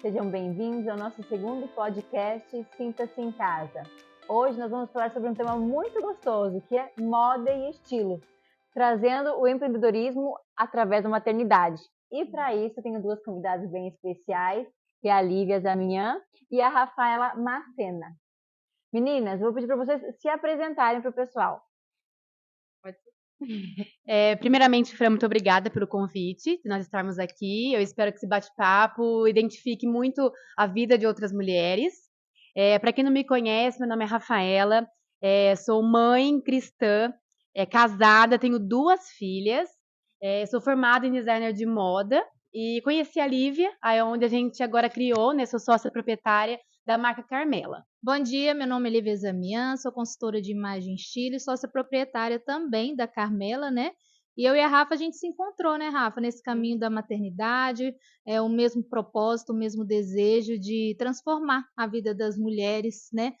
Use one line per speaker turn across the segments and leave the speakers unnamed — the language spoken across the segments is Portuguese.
Sejam bem-vindos ao nosso segundo podcast Sinta-se em Casa. Hoje nós vamos falar sobre um tema muito gostoso, que é moda e estilo, trazendo o empreendedorismo através da maternidade. E para isso eu tenho duas convidadas bem especiais, que é a Lívia Zamian e a Rafaela Macena. Meninas, vou pedir para vocês se apresentarem para o pessoal.
Pode ser. Primeiramente, Fran, muito obrigada pelo convite, de nós estarmos aqui. Eu espero que esse bate-papo identifique muito a vida de outras mulheres. Para quem não me conhece, meu nome é Rafaela, sou mãe cristã, casada, tenho 2 filhas, sou formada em designer de moda e conheci a Lívia, onde a gente agora criou, né, sou sócia proprietária da marca Carmela.
Bom dia, meu nome é Lívia Zamian, sou consultora de imagem e estilo e sócia proprietária também da Carmela, né? E eu e a Rafa, a gente se encontrou, né, Rafa, nesse caminho da maternidade, o mesmo propósito, o mesmo desejo de transformar a vida das mulheres, né?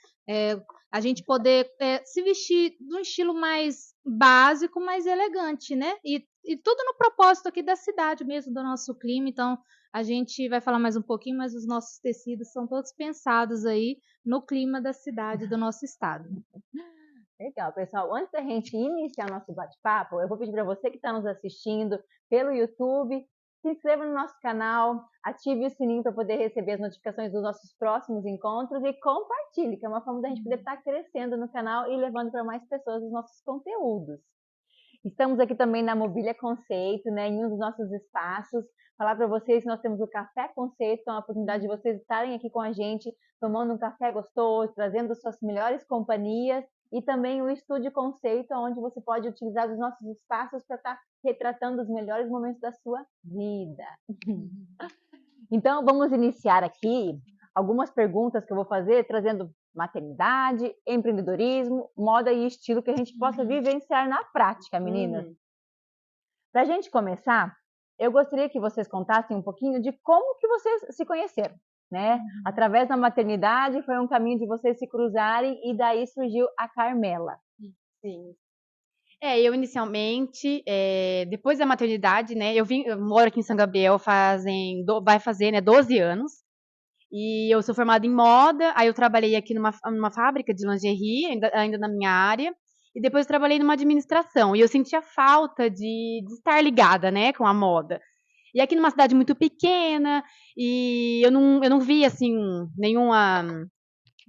A gente poder se vestir de um estilo mais básico, mais elegante, né? E tudo no propósito aqui da cidade mesmo, do nosso clima. Então, a gente vai falar mais um pouquinho, mas os nossos tecidos são todos pensados aí no clima da cidade do nosso estado.
Legal, pessoal. Antes da gente iniciar nosso bate-papo, eu vou pedir para você que está nos assistindo pelo YouTube, se inscreva no nosso canal, ative o sininho para poder receber as notificações dos nossos próximos encontros e compartilhe, que é uma forma da gente poder estar crescendo no canal e levando para mais pessoas os nossos conteúdos. Estamos aqui também na Mobília Conceito, né, em um dos nossos espaços. Falar para vocês que nós temos o Café Conceito, que é uma oportunidade de vocês estarem aqui com a gente, tomando um café gostoso, trazendo suas melhores companhias, e também o Estúdio Conceito, onde você pode utilizar os nossos espaços para estar retratando os melhores momentos da sua vida. Então, vamos iniciar aqui algumas perguntas que eu vou fazer, trazendo maternidade, empreendedorismo, moda e estilo que a gente possa vivenciar na prática, meninas. Para a gente começar, eu gostaria que vocês contassem um pouquinho de como que vocês se conheceram, né? Através da maternidade foi um caminho de vocês se cruzarem e daí surgiu a Carmela.
Sim. Eu inicialmente, depois da maternidade, né, eu moro aqui em São Gabriel vai fazer, né, 12 anos, e eu sou formada em moda, aí eu trabalhei aqui numa fábrica de lingerie, ainda na minha área, e depois eu trabalhei numa administração, e eu sentia falta de estar ligada, né, com a moda. E aqui numa cidade muito pequena, e eu não via, assim, nenhuma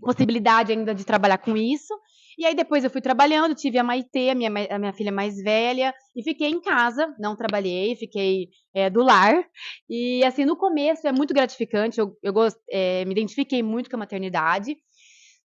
possibilidade ainda de trabalhar com isso. E aí depois eu fui trabalhando, tive a Maitê, a minha filha mais velha, e fiquei em casa, não trabalhei, fiquei do lar. E assim, no começo é muito gratificante, eu me identifiquei muito com a maternidade.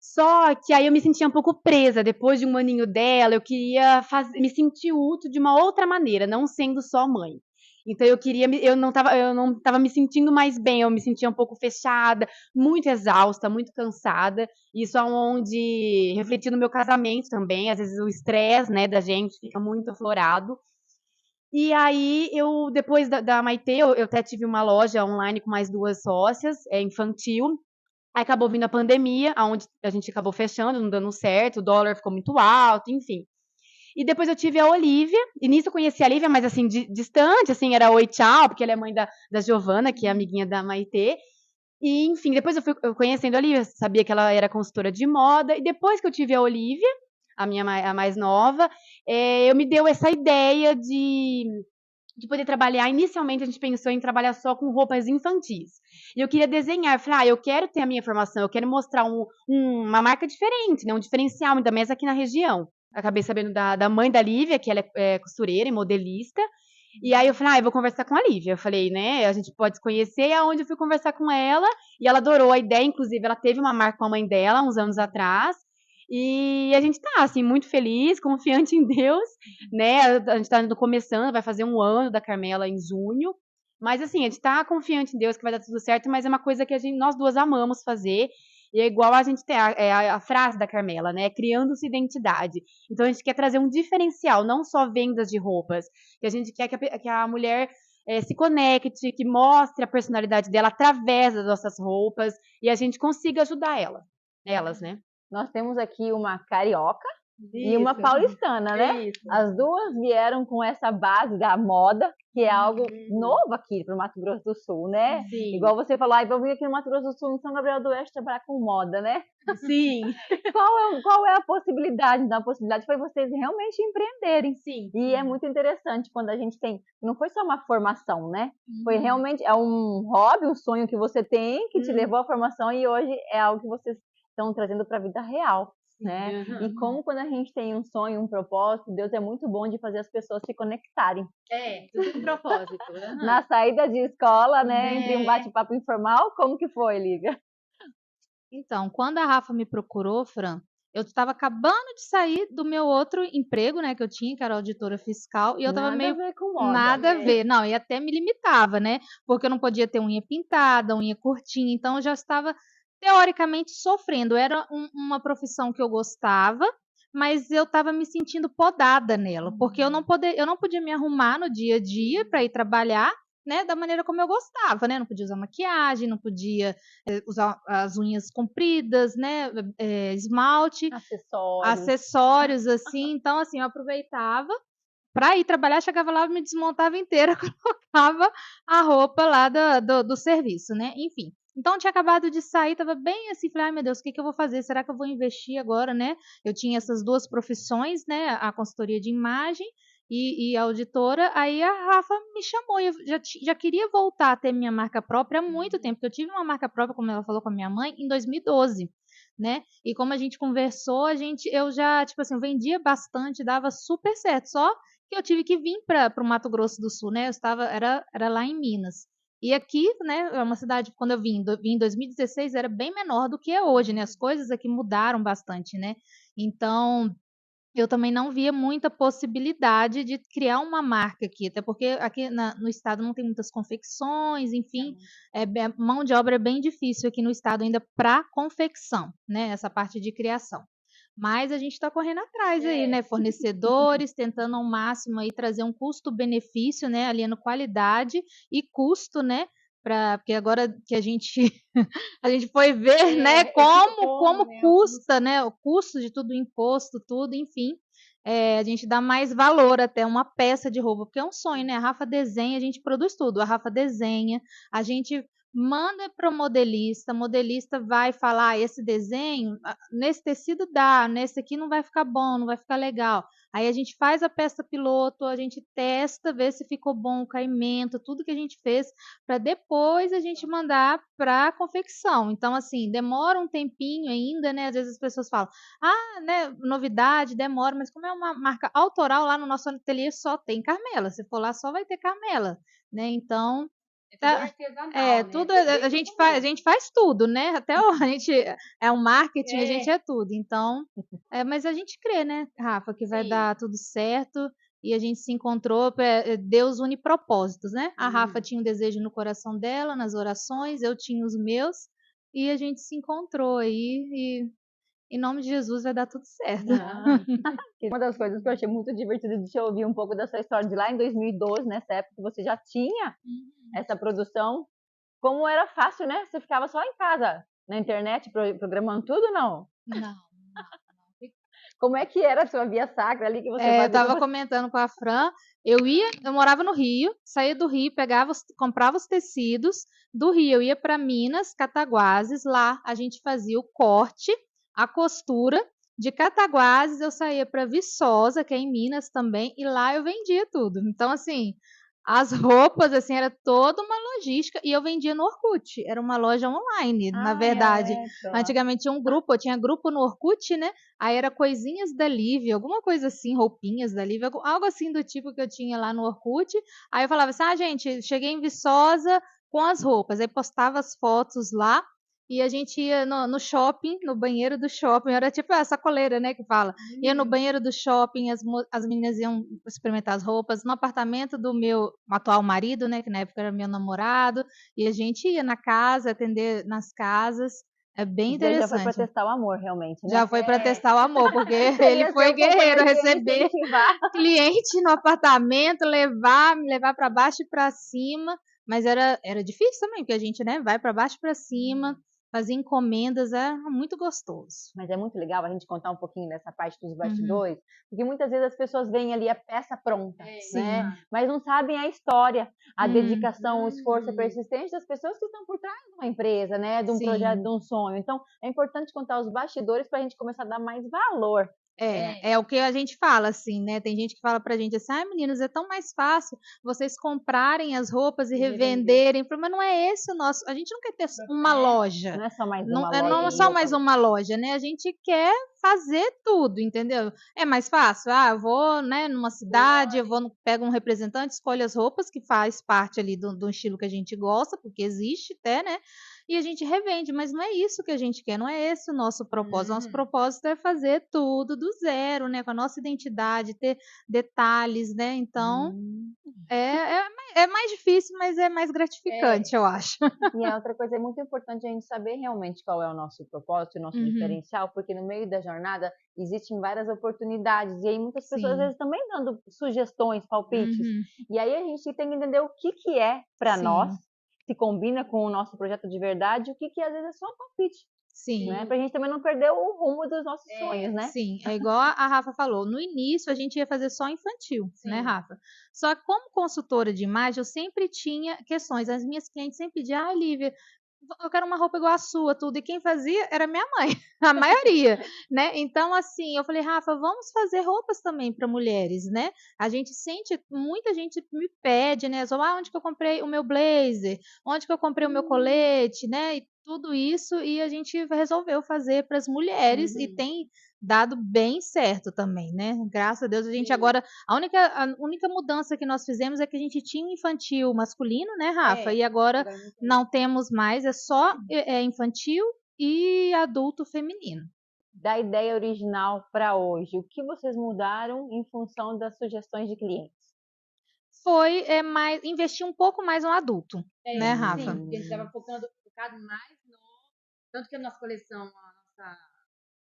Só que aí eu me sentia um pouco presa, depois de um aninho dela, eu queria me sentir útil de uma outra maneira, não sendo só mãe. Então eu não estava me sentindo mais bem, eu me sentia um pouco fechada, muito exausta, muito cansada. Isso aonde refletiu no meu casamento também, às vezes o estresse, né, da gente fica muito aflorado. E aí, depois da Maitê, eu até tive uma loja online com mais 2 sócias, infantil. Aí acabou vindo a pandemia, onde a gente acabou fechando, não dando certo, o dólar ficou muito alto, enfim. E depois eu tive a Olivia, e nisso eu conheci a Olivia, mas assim, distante, assim, era oi, tchau, porque ela é mãe da Giovana, que é amiguinha da Maitê. E, enfim, depois eu conhecendo a Olivia, sabia que ela era consultora de moda, e depois que eu tive a Olivia, a mais nova, eu me deu essa ideia de poder trabalhar. Inicialmente a gente pensou em trabalhar só com roupas infantis. E eu queria desenhar, eu falei, eu quero ter a minha formação, eu quero mostrar uma marca diferente, né, um diferencial, ainda mais aqui na região. Acabei sabendo da mãe da Lívia, que ela é costureira e modelista. E aí eu falei, eu vou conversar com a Lívia. Eu falei, né, a gente pode se conhecer. E aonde eu fui conversar com ela, e ela adorou a ideia, inclusive ela teve uma marca com a mãe dela, uns anos atrás. E a gente tá, assim, muito feliz, confiante em Deus, né, a gente tá começando, vai fazer 1 ano da Carmela em junho. Mas assim, a gente tá confiante em Deus que vai dar tudo certo, mas é uma coisa que nós 2 amamos fazer. E é igual a gente tem a frase da Carmela, né? Criando-se identidade. Então a gente quer trazer um diferencial, não só vendas de roupas. Que a gente quer que a mulher se conecte, que mostre a personalidade dela através das nossas roupas e a gente consiga ajudar elas, né?
Nós temos aqui uma carioca, e uma
Isso,
paulistana, né?
isso.
As duas vieram com essa base da moda, que é algo novo aqui para o Mato Grosso do Sul, né?
Sim,
Igual você falou, vou vir aqui no Mato Grosso do Sul, em São Gabriel do Oeste, trabalhar com moda, né?
sim,
Qual é a possibilidade? Então, a possibilidade foi vocês realmente empreenderem.
sim.
E é muito interessante quando a gente tem, não foi só uma formação, né? Foi
Uhum.
realmente, é um hobby, um sonho que você tem, que te levou à formação e hoje é algo que vocês estão trazendo para a vida real, né?
Aham.
E como quando a gente tem um sonho, um propósito, Deus é muito bom de fazer as pessoas se conectarem.
É, tudo com propósito. aham.
Na saída de escola, né, entre um
É.
bate-papo informal, como que foi, Liga?
Então, quando a Rafa me procurou, Fran, eu estava acabando de sair do meu outro emprego, né, que eu tinha, que era auditora fiscal, e eu estava
Nada
meio
a ver com moda.
nada a ver. Não, e até me limitava, né? Porque eu não podia ter unha pintada, unha curtinha, então eu já estava teoricamente sofrendo. Era uma profissão que eu gostava, mas eu estava me sentindo podada nela, porque eu não podia me arrumar no dia a dia para ir trabalhar, né, da maneira como eu gostava, né? Não podia usar maquiagem, não podia usar as unhas compridas, né? Esmalte, acessórios, assim. Então, assim, eu aproveitava para ir trabalhar, chegava lá, me desmontava inteira, colocava a roupa lá do serviço, né? Enfim. Então, tinha acabado de sair, estava bem assim, falei, ai meu Deus, o que que eu vou fazer? Será que eu vou investir agora, né? Eu tinha essas duas profissões, né? A consultoria de imagem e a auditora. Aí a Rafa me chamou, e eu já queria voltar a ter minha marca própria há muito tempo, porque eu tive uma marca própria, como ela falou com a minha mãe, em 2012. Né? E como a gente conversou, eu já, tipo assim, eu vendia bastante, dava super certo. Só que eu tive que vir para o Mato Grosso do Sul, né? Era lá em Minas. E aqui, né, é uma cidade, quando eu vim em 2016, era bem menor do que é hoje, né? As coisas aqui mudaram bastante, né? Então, eu também não via muita possibilidade de criar uma marca aqui, até porque aqui no estado não tem muitas confecções, enfim, mão de obra é bem difícil aqui no estado ainda para confecção, né? Essa parte de criação. Mas a gente está correndo atrás aí, né? Fornecedores, tentando ao máximo aí trazer um custo-benefício, né? Aliando qualidade e custo, né? Porque agora que a gente a gente foi ver, né, como
né,
custa, né? O custo de tudo, o imposto, tudo, enfim. A gente dá mais valor até uma peça de roupa, porque é um sonho, né? A Rafa desenha, a gente produz tudo. A Rafa desenha, a gente manda para o modelista vai falar, esse desenho, nesse tecido dá, nesse aqui não vai ficar bom, não vai ficar legal. Aí a gente faz a peça piloto, a gente testa, vê se ficou bom o caimento, tudo que a gente fez, para depois a gente mandar para a confecção. Então, assim, demora um tempinho ainda, né? Às vezes as pessoas falam, né, novidade, demora, mas como é uma marca autoral, lá no nosso ateliê só tem Carmela. Se for lá, só vai ter Carmela, né? Então,
É tudo artesanal, né?
tudo
Desde
a
o
gente
começo.
a gente faz tudo, né? Até a gente é um marketing, a gente é tudo. Então, mas a gente crê, né, Rafa, que vai
Sim.
dar tudo certo. E a gente se encontrou, Deus une propósitos, né? A Rafa tinha um desejo no coração dela, nas orações, eu tinha os meus, e a gente se encontrou aí, e em nome de Jesus vai dar tudo certo.
Uma das coisas que eu achei muito divertido de te ouvir um pouco da sua história de lá em 2012, nessa época que você já tinha essa produção, como era fácil, né? Você ficava só em casa, na internet, programando tudo, não?
Não.
Como é que era a sua via sacra ali que você
Eu
fazia?
tava comentando com a Fran, eu morava no Rio, saía do Rio, comprava os tecidos, do Rio eu ia para Minas, Cataguases, lá a gente fazia o corte, a costura, de Cataguases eu saía para Viçosa, que é em Minas também, e lá eu vendia tudo. Então, assim, as roupas, assim, era toda uma logística, e eu vendia no Orkut, era uma loja online, na verdade. Antigamente tinha eu tinha grupo no Orkut, né? Aí era coisinhas da Lívia, alguma coisa assim, roupinhas da Lívia, algo assim do tipo que eu tinha lá no Orkut. Aí eu falava assim, gente, cheguei em Viçosa com as roupas. Aí postava as fotos lá e a gente ia no shopping, no banheiro do shopping. Era tipo a sacoleira, né, que fala. Ia no banheiro do shopping, as meninas iam experimentar as roupas. No apartamento do meu atual marido, né, que na época era meu namorado. E a gente ia na casa, atender nas casas. É bem
Você já foi para
interessante.
testar o amor, realmente, né?
Já foi para testar o amor, porque ele
Seria
foi
seu
guerreiro,
companheiro que ia
receber
incentivar.
cliente no apartamento, me levar para baixo e para cima, mas era difícil também, porque a gente, né, vai para baixo e para cima, fazer encomendas, é muito gostoso.
Mas é muito legal a gente contar um pouquinho dessa parte dos
Uhum.
bastidores, porque muitas vezes as pessoas veem ali a peça pronta,
Sim.
né? Mas não sabem a história, a
Uhum.
dedicação, o esforço, a persistência das pessoas que estão por trás de uma empresa, né? De um projeto, de um sonho. Então, é importante contar os bastidores para a gente começar a dar mais valor.
É o que a gente fala, assim, né? Tem gente que fala pra gente assim, ai, meninos, é tão mais fácil vocês comprarem as roupas e revenderem. Mas não é esse o nosso. A gente não quer ter uma loja.
Não é só mais
Não,
uma loja.
não é
de
só
roupa.
mais uma loja, né? A gente quer fazer tudo, entendeu? É mais fácil. Ah, eu vou, né, numa cidade, pego um representante, escolho as roupas que faz parte ali do estilo que a gente gosta, porque existe até, né? E a gente revende, mas não é isso que a gente quer, não é esse o nosso propósito. Nosso propósito é fazer tudo do zero, né? Com a nossa identidade, ter detalhes, né? Então, é mais difícil, mas é mais gratificante, eu acho.
E a outra coisa, é muito importante a gente saber realmente qual é o nosso propósito, o nosso
Uhum.
diferencial, porque no meio da jornada existem várias oportunidades, e aí muitas pessoas às
Sim.
vezes também dando sugestões, palpites,
Uhum.
e aí a gente tem que entender o que é para
Sim.
nós, se combina com o nosso projeto de verdade, o que às vezes é só um palpite,
Sim.
né? Pra gente também não perder o rumo dos nossos sonhos, né?
Sim, é igual a Rafa falou, no início a gente ia fazer só infantil, né, Rafa? Só que como consultora de imagem, eu sempre tinha questões, as minhas clientes sempre pediam, ah, Lívia, eu quero uma roupa igual a sua, tudo, e quem fazia era minha mãe, a maioria, né? Então, assim, eu falei, Rafa, vamos fazer roupas também para mulheres, né? A gente sente, muita gente me pede, né? Onde que eu comprei o meu blazer? Onde que eu comprei o meu colete, né? E tudo isso, e a gente resolveu fazer para as mulheres e tem dado bem certo também, né? Graças a Deus, a gente agora, a única mudança que nós fizemos é que a gente tinha um infantil masculino, né, Rafa? E agora não temos mais, é só infantil e adulto feminino.
Da ideia original para hoje, o que vocês mudaram em função das sugestões de clientes?
Foi investir um pouco mais no adulto, né, Rafa?
Sim, porque a gente estava focado mais no. Tanto que a nossa coleção, a nossa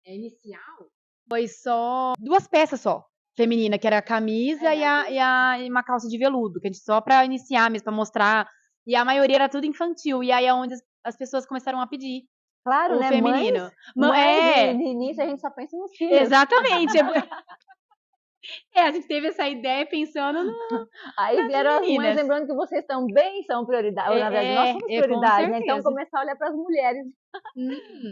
inicial, foi só 2 peças só. Feminina, que era a camisa e uma calça de veludo, que a gente só pra iniciar mesmo, pra mostrar. E a maioria era tudo infantil. E aí é onde as pessoas começaram a pedir.
Claro,
O
né?
feminino.
Mães, no início a gente só pensa nos filhos.
Exatamente. A gente teve essa ideia pensando no.
Aí vieram as mães,
meninas.
lembrando que vocês também são prioridade. Ou, na verdade, nós somos
com
prioridade, né? Então
certeza.
começar a olhar para as mulheres.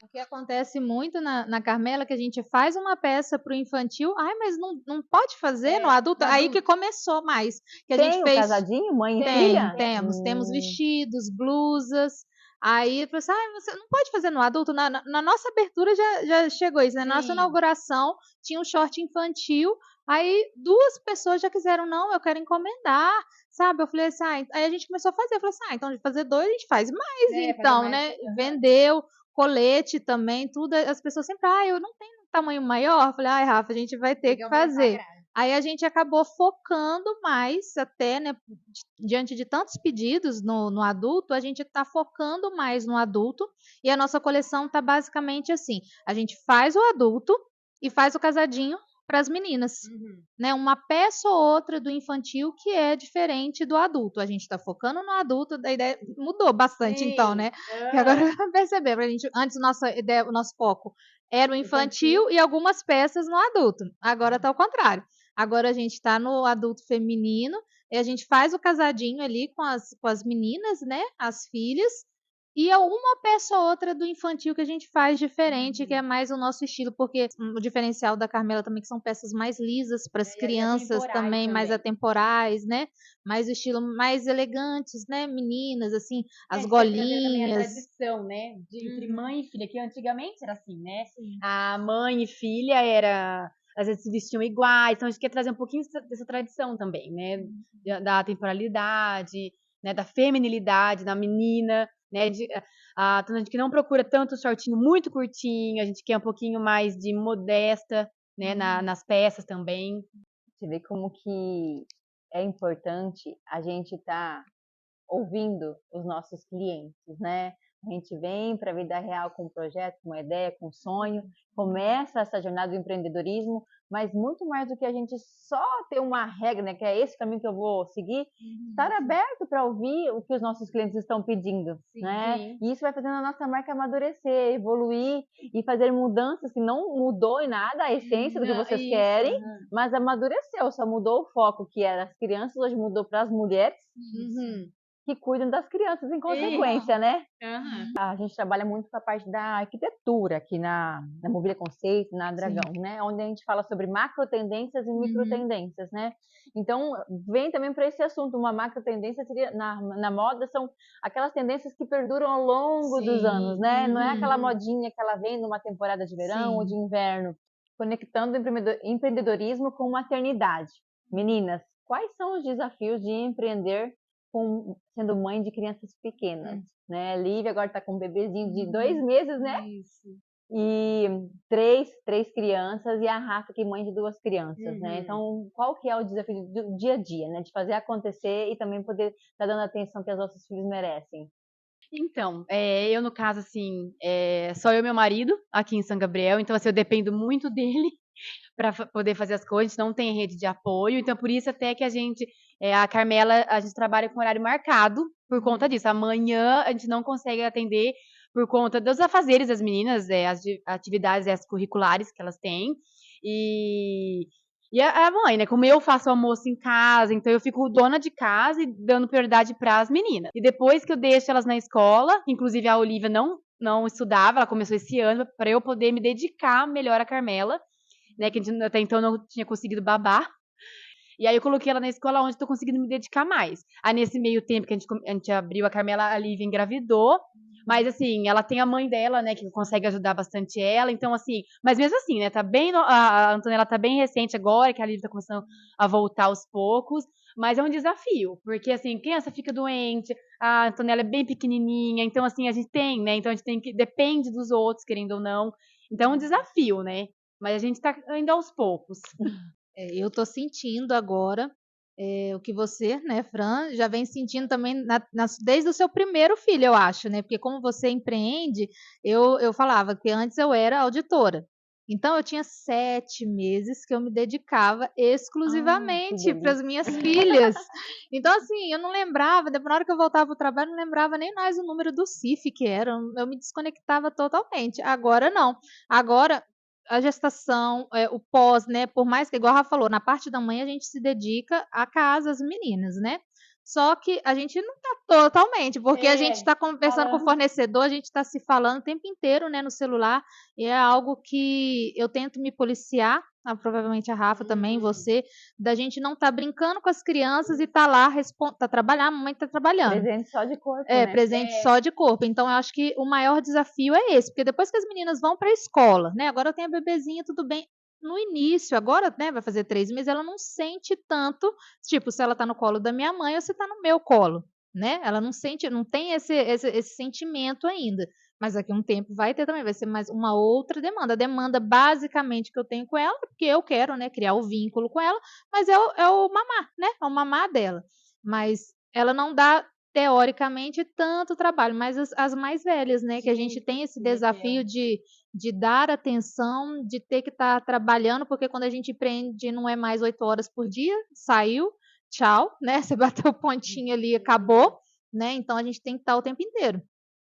O que acontece muito na Carmela, que a gente faz uma peça para o infantil, ai, mas não pode fazer no adulto? Aí que começou mais. Que a gente
Tem o
fez.
casadinho, mãe e filha?
Temos vestidos, blusas. Aí eu falei assim, você não pode fazer no adulto? Na nossa abertura já chegou isso, né? Na nossa inauguração tinha um short infantil. Aí 2 pessoas já quiseram, não, eu quero encomendar, sabe? Eu falei assim, aí a gente começou a fazer. Eu falei assim, então de fazer 2 a gente faz mais, então, né? Vendeu, colete também, tudo. As pessoas sempre, eu não tenho tamanho maior. Eu falei, Rafa, a gente vai ter que fazer. Aí a gente acabou focando mais, até, né, diante de tantos pedidos no adulto, a gente está focando mais no adulto, e a nossa coleção está basicamente assim, a gente faz o adulto e faz o casadinho para as meninas, né, uma peça ou outra do infantil que é diferente do adulto, a gente está focando no adulto, a ideia mudou bastante então, né, e agora perceber, antes nossa ideia, o nosso foco era o infantil e algumas peças no adulto, agora está ao contrário. Agora a gente está no adulto feminino e a gente faz o casadinho ali com as meninas, né? As filhas. E uma peça ou outra do infantil que a gente faz diferente, que é mais o nosso estilo, porque o diferencial da Carmela também que são peças mais lisas para as crianças também, mais atemporais, né? Mais o estilo mais elegantes, né? Meninas, assim, as golinhas.
A tradição, né? Entre mãe e filha, que antigamente era assim, né? A mãe e filha era. Às vezes se vestiam iguais, então a gente quer trazer um pouquinho dessa tradição também, né? Da temporalidade, né? Da feminilidade da menina, né? A gente que não procura tanto shortinho muito curtinho, a gente quer um pouquinho mais de modesta, né? Nas peças também.
Você vê como que é importante a gente estar ouvindo os nossos clientes, né? A gente vem para a vida real com um projeto, com uma ideia, com um sonho, começa essa jornada do empreendedorismo, mas muito mais do que a gente só ter uma regra, né, que é esse caminho que eu vou seguir, estar aberto para ouvir o que os nossos clientes estão pedindo, né?
sim.
E isso vai fazendo a nossa marca amadurecer, evoluir e fazer mudanças que não mudou em nada a essência do que vocês querem, mas amadureceu, só mudou o foco, que era as crianças, hoje mudou para as mulheres que cuidam das crianças em consequência, né? A gente trabalha muito com a parte da arquitetura aqui na Mobília Conceito, na Dragão, né? Onde a gente fala sobre macro tendências e micro tendências, né? Então, vem também para esse assunto. Uma macro tendência seria, na moda, são aquelas tendências que perduram ao longo dos anos, né? Não é aquela modinha que ela vem numa temporada de verão ou de inverno. Conectando empreendedorismo com maternidade. Meninas, quais são os desafios de empreender sendo mãe de crianças pequenas, né? Lívia agora está com um bebezinho de 2 meses, né?
Isso.
E três crianças, e a Rafa que é mãe de 2 crianças, né? Então, qual que é o desafio do dia a dia, né? De fazer acontecer e também poder estar dando a atenção que os nossos filhos merecem.
Então, eu no caso, assim, só eu e meu marido aqui em São Gabriel, então assim, eu dependo muito dele para poder fazer as coisas, a gente não tem rede de apoio, então por isso até que a Carmela, a gente trabalha com horário marcado por conta disso. Amanhã a gente não consegue atender por conta dos afazeres das meninas, as atividades extracurriculares que elas têm, e a mãe, né? Como eu faço almoço em casa, então eu fico dona de casa e dando prioridade para as meninas. E depois que eu deixo elas na escola, inclusive a Olivia não estudava, ela começou esse ano, para eu poder me dedicar melhor à Carmela, né, que até então não tinha conseguido babar. E aí eu coloquei ela na escola onde estou conseguindo me dedicar mais. Aí nesse meio tempo que a gente abriu a Carmela, a Lívia engravidou. Mas assim, ela tem a mãe dela, né, que consegue ajudar bastante ela. Então assim, mas mesmo assim, né, a Antonella tá bem recente agora, que a Lívia tá começando a voltar aos poucos. Mas é um desafio, porque assim, criança fica doente, a Antonella é bem pequenininha, então assim, a gente tem, né, então a gente tem que, depende dos outros, querendo ou não. Então é um desafio, né, mas a gente tá indo aos poucos.
Eu tô sentindo agora o que você, né, Fran, já vem sentindo também desde o seu primeiro filho, eu acho, né? Porque como você empreende, eu falava que antes eu era auditora. Então eu tinha 7 meses que eu me dedicava exclusivamente para as minhas filhas. Então, assim, eu não lembrava, na hora que eu voltava para o trabalho, eu não lembrava nem mais o número do CIF que era. Eu me desconectava totalmente. Agora não. Agora a gestação, o pós, né? Por mais que, igual a Rafa falou, na parte da manhã a gente se dedica à casa, às meninas, né? Só que a gente não tá totalmente, porque a gente está conversando com o fornecedor, a gente está se falando o tempo inteiro, né, no celular, e é algo que eu tento me policiar, provavelmente a Rafa também, você, da gente não tá brincando com as crianças e tá lá, tá trabalhando, a mamãe tá trabalhando.
Presente só de corpo, né?
Presente só de corpo. Então, eu acho que o maior desafio é esse, porque depois que as meninas vão para a escola, né? Agora eu tenho a bebezinha, tudo bem. No início, agora, né, vai fazer 3 meses, ela não sente tanto, tipo, se ela tá no colo da minha mãe ou se tá no meu colo, né? Ela não sente, não tem esse sentimento ainda. Mas daqui a um tempo vai ter também, vai ser mais uma outra demanda. A demanda, basicamente, que eu tenho com ela, porque eu quero, né, criar o vínculo com ela, mas é o mamar, né? É o mamar dela. Mas ela não dá teoricamente tanto trabalho, mas as mais velhas, né, que a gente tem esse desafio de dar atenção, de ter que estar trabalhando, porque quando a gente empreende não é mais 8 horas por dia, saiu, tchau, né, você bateu o pontinho ali, acabou, né, então a gente tem que estar o tempo inteiro.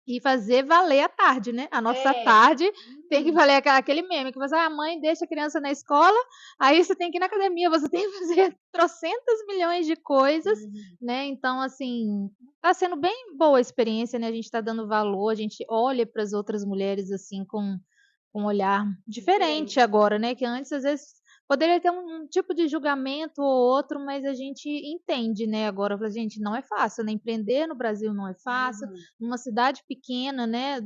E fazer valer a tarde, né? A nossa tarde tem que valer aquele meme que você, a mãe deixa a criança na escola, aí você tem que ir na academia, você tem que fazer trocentas milhões de coisas, né? Então, assim, tá sendo bem boa a experiência, né? A gente tá dando valor, a gente olha para as outras mulheres, assim, com um olhar diferente agora, né? Que antes, às vezes, poderia ter um tipo de julgamento ou outro, mas a gente entende, né? Agora, gente, não é fácil, né? Empreender no Brasil não é fácil, numa cidade pequena, né?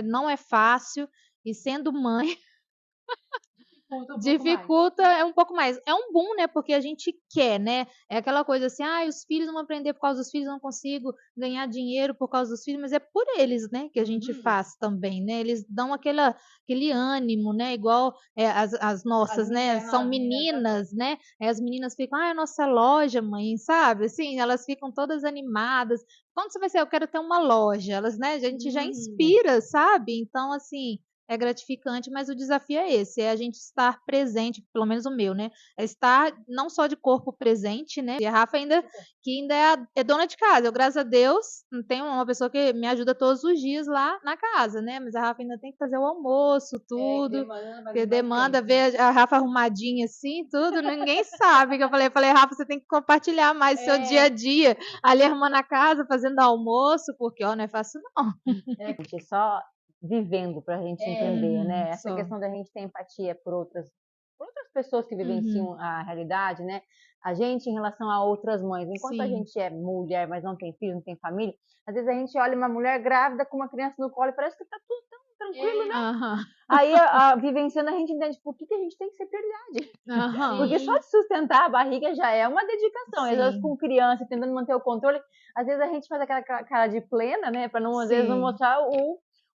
Não é fácil, e sendo mãe, dificulta um pouco mais. É um boom, né? Porque a gente quer, né? É aquela coisa assim, os filhos não vão aprender por causa dos filhos, não consigo ganhar dinheiro por causa dos filhos, mas é por eles, né? Que a gente faz também, né? Eles dão aquele ânimo, né? Igual as nossas, né? São meninas, né? Aí as meninas ficam, é a nossa loja, mãe, sabe? Assim, elas ficam todas animadas. Quando você vai ser, eu quero ter uma loja, elas, né? A gente já inspira, sabe? Então, assim, é gratificante, mas o desafio é esse, é a gente estar presente, pelo menos o meu, né? É estar não só de corpo presente, né? E a Rafa ainda é dona de casa. Eu, graças a Deus, não tenho uma pessoa que me ajuda todos os dias lá na casa, né? Mas a Rafa ainda tem que fazer o almoço, tudo. Porque demanda ver a Rafa arrumadinha assim, tudo. Ninguém sabe. Que eu falei, Rafa, você tem que compartilhar mais o seu dia a dia. Ali arrumando a casa, fazendo almoço, porque, ó, não é fácil não.
A gente só vivendo pra gente entender, né? Essa
só.
questão da gente ter empatia por outras pessoas que vivenciam a realidade, né? A gente em relação a outras mães, enquanto a
Sim.
gente é mulher, mas não tem filho, não tem família, às vezes a gente olha uma mulher grávida com uma criança no colo e parece que tá tudo tão tranquilo, né?
Aham.
Aí, vivenciando, a gente entende por que a gente tem que ser prioridade.
Aham.
Porque só de sustentar a barriga já é uma dedicação. Às vezes
Sim.
com criança, tentando manter o controle, às vezes a gente faz aquela cara de plena, né? Para não, às vezes, não
Sim.
mostrar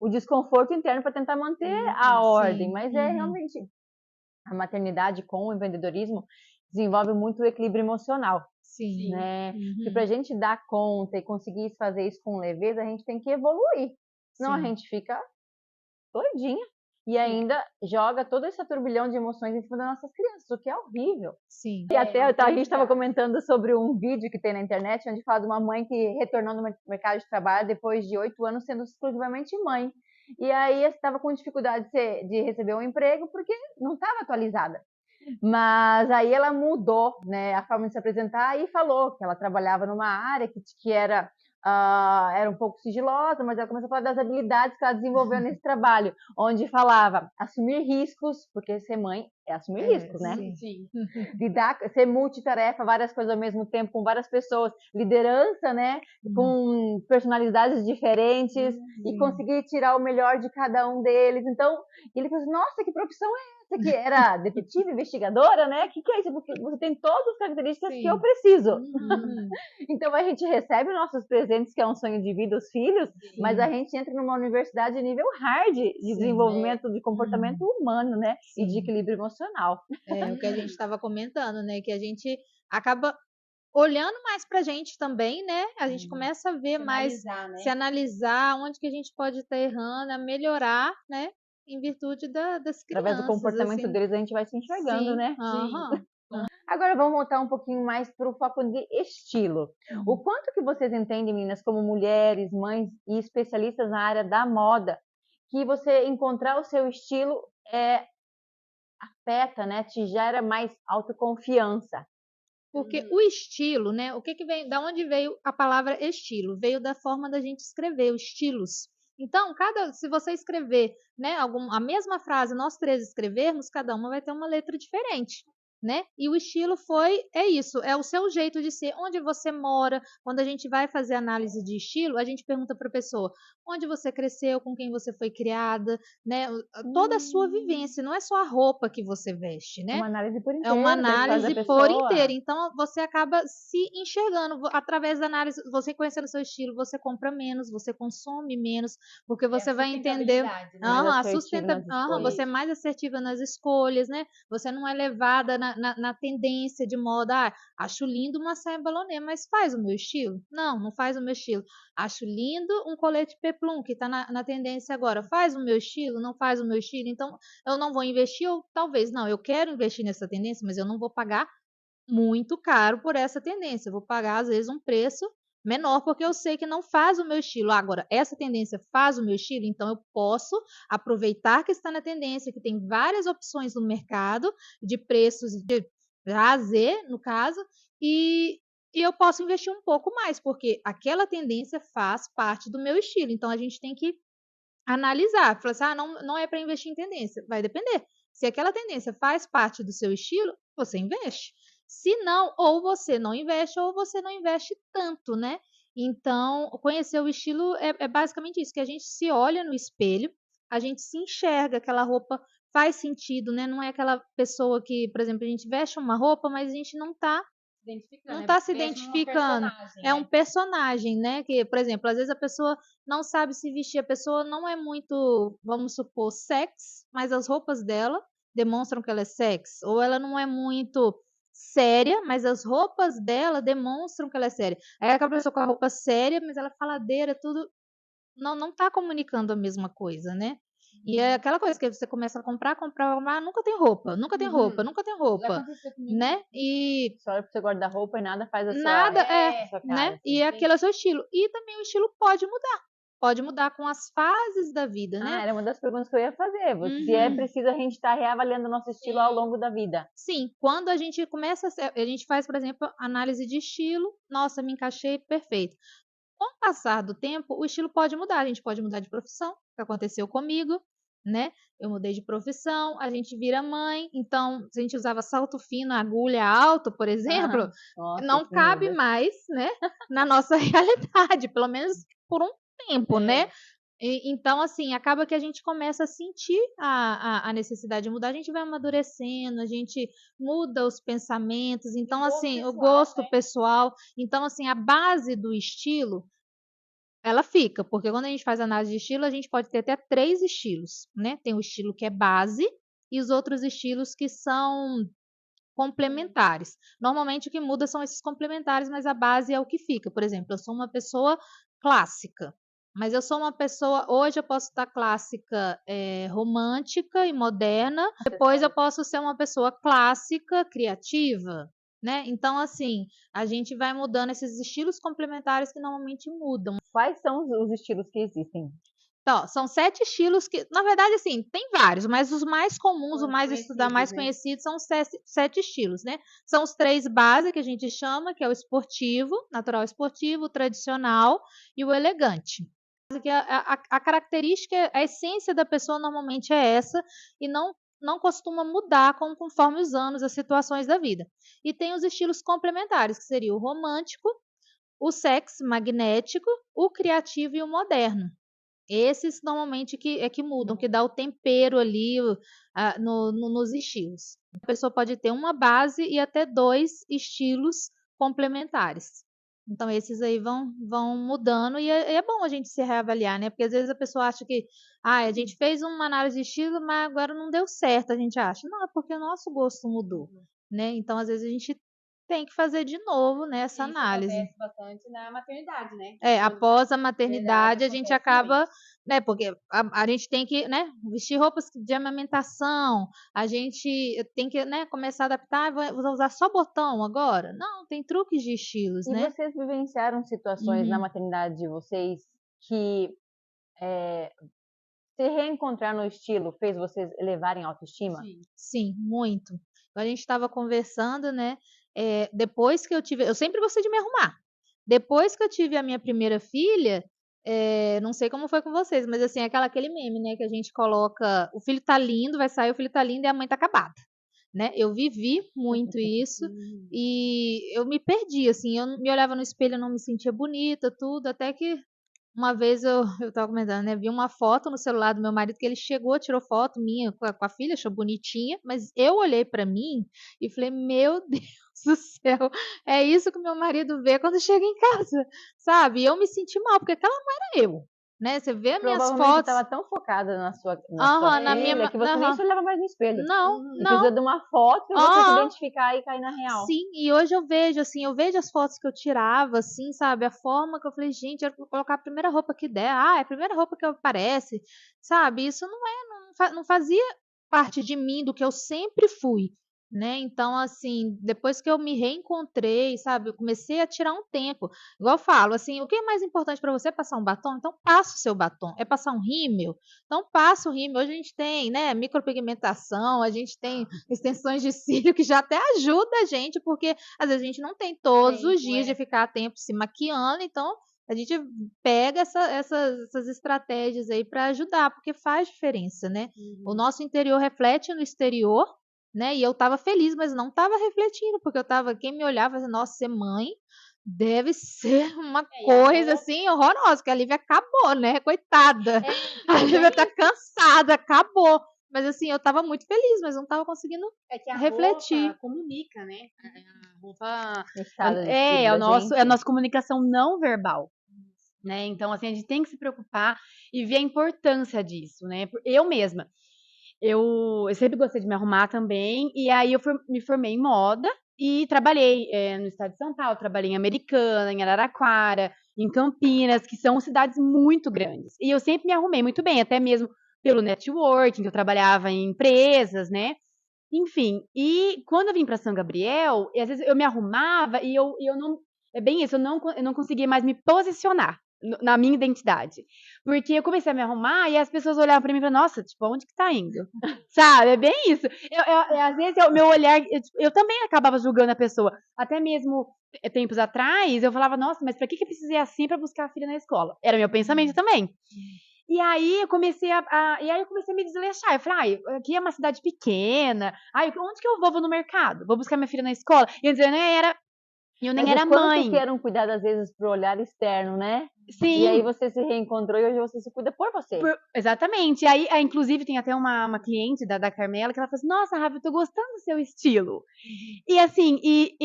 o desconforto interno para tentar manter a ordem.
Sim.
Mas é realmente a maternidade com o empreendedorismo desenvolve muito o equilíbrio emocional,
Sim.
né? E para a gente dar conta e conseguir fazer isso com leveza, a gente tem que evoluir. Senão a
Sim.
gente fica doidinha e ainda joga todo esse turbilhão de emoções em cima das nossas crianças, o que é horrível.
Sim.
E até a gente estava comentando sobre um vídeo que tem na internet, onde fala de uma mãe que retornou no mercado de trabalho depois de 8 anos sendo exclusivamente mãe. E aí estava com dificuldade de receber um emprego porque não estava atualizada. Mas aí ela mudou, né, a forma de se apresentar e falou que ela trabalhava numa área que era um pouco sigilosa, mas ela começou a falar das habilidades que ela desenvolveu nesse trabalho, onde falava assumir riscos, porque ser mãe é assumir riscos, né?
Sim.
Ser multitarefa, várias coisas ao mesmo tempo, com várias pessoas, liderança, né? Com personalidades diferentes e conseguir tirar o melhor de cada um deles. Então, ele falou assim, nossa, que profissão é essa? Que era detetive, investigadora, né? Que é isso? Porque você tem todas as características que eu preciso. Então, a gente recebe nossos presentes, que é um sonho de vida, os filhos, mas a gente entra numa universidade de nível hard de desenvolvimento de comportamento humano, né? E de equilíbrio emocional.
É o que a gente estava comentando, né? Que a gente acaba olhando mais pra gente também, né? A gente começa a ver mais, se analisar onde que a gente pode estar errando, a melhorar, né? Em virtude das crianças.
Através do comportamento
assim.
deles, a gente vai se enxergando,
Sim.
né?
Aham.
Agora vamos voltar um pouquinho mais para o foco de estilo. O quanto que vocês entendem, meninas, como mulheres, mães e especialistas na área da moda, que você encontrar o seu estilo afeta, né? Te gera mais autoconfiança.
Porque o estilo, né? O que que vem, da onde veio a palavra estilo? Veio da forma da gente escrever, os estilos. Então, se você escrever, né, a mesma frase, nós três escrevermos, cada uma vai ter uma letra diferente, né? E o estilo é isso, é o seu jeito de ser, onde você mora. Quando a gente vai fazer análise de estilo, a gente pergunta para a pessoa onde você cresceu, com quem você foi criada, né? Toda a sua vivência, não é só a roupa que você veste, né?
Uma análise por inteiro.
É uma
da história da
análise
pessoa.
por inteiro. Então, você acaba se enxergando. Através da análise, você conhecendo o seu estilo, você compra menos, você consome menos, porque você vai entender.
Mais assertiva nas
Você é mais assertiva nas escolhas, né? Você não é levada na tendência de moda. Ah, acho lindo uma saia balonê, mas faz o meu estilo? Não, não faz o meu estilo. Acho lindo um colete peplum, que está na tendência agora. Faz o meu estilo? Não faz o meu estilo? Então, eu não vou investir, ou talvez não, eu quero investir nessa tendência, mas eu não vou pagar muito caro por essa tendência. Eu vou pagar, às vezes, um preço menor, porque eu sei que não faz o meu estilo. Agora, essa tendência faz o meu estilo, então eu posso aproveitar que está na tendência, que tem várias opções no mercado, de preços de A a Z, no caso, e eu posso investir um pouco mais, porque aquela tendência faz parte do meu estilo. Então, a gente tem que analisar, falar assim, não é para investir em tendência, vai depender. Se aquela tendência faz parte do seu estilo, você investe. Se não, ou você não investe, ou você não investe tanto, né? Então, conhecer o estilo é basicamente isso, que a gente se olha no espelho, a gente se enxerga, aquela roupa faz sentido, né? Não é aquela pessoa que, por exemplo, a gente veste uma roupa, mas a gente não está se identificando. É um personagem, né? Que, por exemplo, às vezes a pessoa não sabe se vestir, a pessoa não é muito, vamos supor, sexy, mas as roupas dela demonstram que ela é sexy. Ou ela não é muito séria, mas as roupas dela demonstram que ela é séria. Aí aquela pessoa com a roupa séria, mas ela é faladeira, tudo não tá comunicando a mesma coisa, né? E é aquela coisa que você começa a comprar, nunca tem roupa, nunca tem roupa, nunca tem
Já
roupa,
aconteceu comigo.
né? E
Você olha pro seu guarda-roupa e nada faz a
nada
sua
né?
cara.
E aquele é o seu estilo. E também o estilo pode mudar com as fases da vida, né?
Era uma das perguntas que eu ia fazer. Se é
Uhum.
preciso a gente estar reavaliando o nosso estilo ao longo da vida.
Sim, quando a gente começa, a gente faz, por exemplo, análise de estilo, nossa, me encaixei perfeito. Com o passar do tempo, o estilo pode mudar, a gente pode mudar de profissão, que aconteceu comigo, né? Eu mudei de profissão, a gente vira mãe, então, se a gente usava salto fino, agulha alto, por exemplo,
Nossa,
não
que
cabe
muda.
mais, né, na nossa realidade, pelo menos por um tempo, né? Então, assim, acaba que a gente começa a sentir a necessidade de mudar, a gente vai amadurecendo, a gente muda os pensamentos, então, assim, o gosto pessoal. Então, assim, a base do estilo, ela fica, porque quando a gente faz análise de estilo, a gente pode ter até 3 estilos, né? Tem o estilo que é base e os outros estilos que são complementares. Normalmente o que muda são esses complementares, mas a base é o que fica. Por exemplo, eu sou uma pessoa clássica, mas eu sou uma pessoa, hoje eu posso estar clássica, romântica e moderna, depois eu posso ser uma pessoa clássica, criativa, né? Então, assim, a gente vai mudando esses estilos complementares que normalmente mudam.
Quais são os estilos que existem?
Então, são 7 estilos que, na verdade, assim, tem vários, mas os mais comuns, o mais estudado, mais conhecidos, são os 7 estilos, né? São os 3 base que a gente chama, que é o esportivo, natural esportivo, o tradicional e o elegante. Que a característica, a essência da pessoa normalmente é essa e não costuma mudar conforme os anos, as situações da vida. E tem os estilos complementares, que seria o romântico, o sexy, magnético, o criativo e o moderno. Esses normalmente que mudam, que dá o tempero ali nos estilos. A pessoa pode ter uma base e até 2 estilos complementares. Então esses aí vão mudando e é bom a gente se reavaliar, né? Porque às vezes a pessoa acha que a gente fez uma análise de estilo, mas agora não deu certo, a gente acha. Não, é porque o nosso gosto mudou, né? Então às vezes a gente tem que fazer de novo, né, essa análise.
Isso acontece bastante na maternidade, né?
Após a maternidade, a gente
acontece
acaba, né, porque a gente tem que, né, vestir roupas de amamentação, a gente tem que, né, começar a adaptar, vou usar só botão agora? Não, tem truques de estilos,
E
né?
vocês vivenciaram situações na maternidade de vocês que se reencontrar no estilo fez vocês elevarem a autoestima?
Sim, muito. A gente estava conversando, né, depois que eu sempre gostei de me arrumar. Depois que eu tive a minha primeira filha, não sei como foi com vocês, mas assim, aquele meme, né, que a gente coloca, o filho tá lindo, vai sair, o filho tá lindo e a mãe tá acabada, né? Eu vivi muito isso e eu me perdi, assim, eu me olhava no espelho, eu não me sentia bonita, tudo, até que uma vez eu estava comentando, né? Vi uma foto no celular do meu marido que ele chegou, tirou foto minha com a filha, achou bonitinha, mas eu olhei para mim e falei: Meu Deus do céu, é isso que meu marido vê quando chega em casa, sabe? E eu me senti mal, porque aquela não era eu, né? Você vê as minhas
Provavelmente você
fotos.
estava tão focada na sua
na minha.
filha que você nem se olhava mais no espelho.
Não,
E precisa de uma foto para você se identificar e cair na real.
Sim, e hoje eu vejo, assim, as fotos que eu tirava, assim, sabe? A forma que eu falei, gente, eu vou colocar a primeira roupa que der. É a primeira roupa que aparece, sabe? Isso não fazia parte de mim, do que eu sempre fui, né? Então, assim, depois que eu me reencontrei, sabe? Eu comecei a tirar um tempo. Igual eu falo, assim, o que é mais importante para você é passar um batom? Então, passa o seu batom. É passar um rímel? Então, passa o rímel. Hoje a gente tem, né, micropigmentação, a gente tem extensões de cílio que já até ajuda a gente, porque às vezes a gente não tem todos os dias de ficar a tempo se maquiando, então a gente pega essas estratégias aí para ajudar, porque faz diferença, né? O nosso interior reflete no exterior, né? E eu estava feliz, mas não estava refletindo, porque quem me olhava, nossa, ser mãe deve ser uma coisa assim horrorosa, porque a Lívia acabou, né? Coitada. A Lívia tá cansada, acabou. Mas assim, eu tava muito feliz, mas não tava conseguindo refletir.
Roupa comunica, né? A roupa
É
a nossa comunicação não verbal, né? Então, assim, a gente tem que se preocupar e ver a importância disso, né? Eu mesma, eu sempre gostei de me arrumar também, e aí eu me formei em moda e trabalhei no estado de São Paulo, trabalhei em Americana, em Araraquara, em Campinas, que são cidades muito grandes. E eu sempre me arrumei muito bem, até mesmo pelo networking, que eu trabalhava em empresas, né? Enfim, e quando eu vim para São Gabriel, e às vezes eu me arrumava e eu não. É bem isso, eu não conseguia mais me posicionar na minha identidade. Porque eu comecei a me arrumar e as pessoas olhavam para mim e falavam, nossa, tipo, onde que tá indo? Sabe? É bem isso. Às vezes o meu olhar, eu também acabava julgando a pessoa. Até mesmo tempos atrás, eu falava, nossa, mas pra que eu precisei assim para buscar a filha na escola? Era meu pensamento também. E aí eu comecei a me desleixar. Eu falei, aqui é uma cidade pequena. Onde que eu vou? Vou no mercado. Vou buscar minha filha na escola. E eu nem
Mas
era
o quanto
mãe.
que era um cuidado, às vezes, pro olhar externo, né?
Sim.
E aí você se reencontrou e hoje você se cuida por você.
Exatamente. E aí, inclusive, tem até uma cliente da Carmela que ela falou assim, nossa, Rafa, eu tô gostando do seu estilo. E assim, e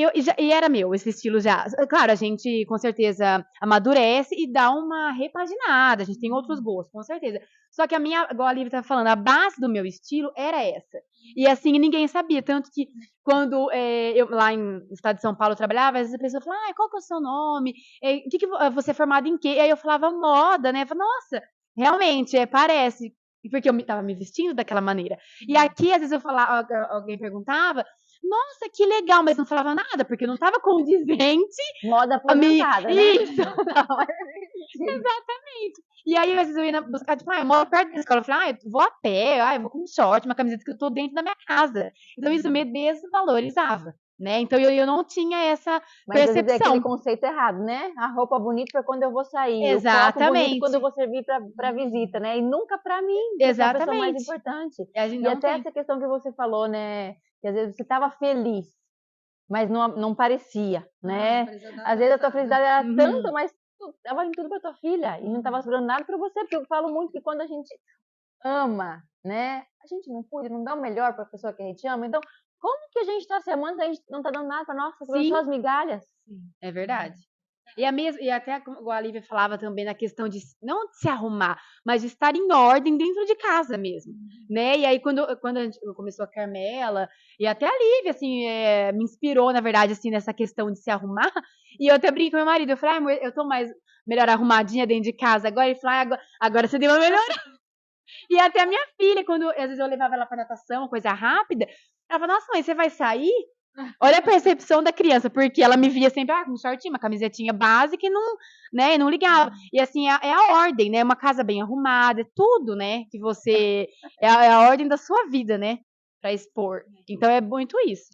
era meu esse estilo já. Claro, a gente com certeza amadurece e dá uma repaginada. A gente tem outros gostos, com certeza. Só que igual a Lívia tá falando, a base do meu estilo era essa. E assim, ninguém sabia. Tanto que quando eu lá no estado de São Paulo trabalhava, às vezes a pessoa falava, qual que é o seu nome? Você é formada em quê? E aí eu falava moda, né? Eu falava, nossa, realmente, parece. Porque eu tava me vestindo daquela maneira. E aqui, às vezes, eu falava, alguém perguntava, nossa, que legal, mas não falava nada, porque não estava condizente.
Moda aposentada, né?
Isso. Não, exatamente. E aí, às vezes, eu ia buscar, tipo, eu moro perto da escola. Eu falei, eu vou a pé, eu vou com um short, uma camiseta que eu tô dentro da minha casa. Então, isso me desvalorizava, né? Então, eu não tinha essa
Mas às vezes é
percepção.
aquele conceito errado, né? A roupa bonita para quando eu vou sair.
Exatamente.
O copo bonito quando eu vou servir para visita, né? E nunca para mim, que é a pessoa mais importante. E até essa questão que você falou, né? Que às vezes você estava feliz, mas não parecia, né? Às vezes a tua felicidade era tanto, mas estava em tudo para tua filha e não estava sobrando nada para você, porque eu falo muito que quando a gente ama, né? A gente não cuida, não dá o melhor para a pessoa que a gente ama. Então, como que a gente está se amando se a gente não está dando nada para nossa, só as migalhas?
Sim, é verdade. E até como a Lívia falava também na questão de não de se arrumar, mas de estar em ordem dentro de casa mesmo, né? E aí quando a gente começou a Carmela, e até a Lívia, assim, me inspirou, na verdade, assim, nessa questão de se arrumar, e eu até brinco com meu marido, eu falei, amor, eu tô melhor arrumadinha dentro de casa agora, ele falou, agora você deu uma melhorada. E até a minha filha, quando às vezes eu levava ela pra natação, coisa rápida, ela falava, nossa mãe, você vai sair? Olha a percepção da criança, porque ela me via sempre com um shortinho, uma camisetinha básica e não ligava. E assim, é a ordem, né? Uma casa bem arrumada, é tudo, né? Que você. É a ordem da sua vida, né? Pra expor. Então é muito isso.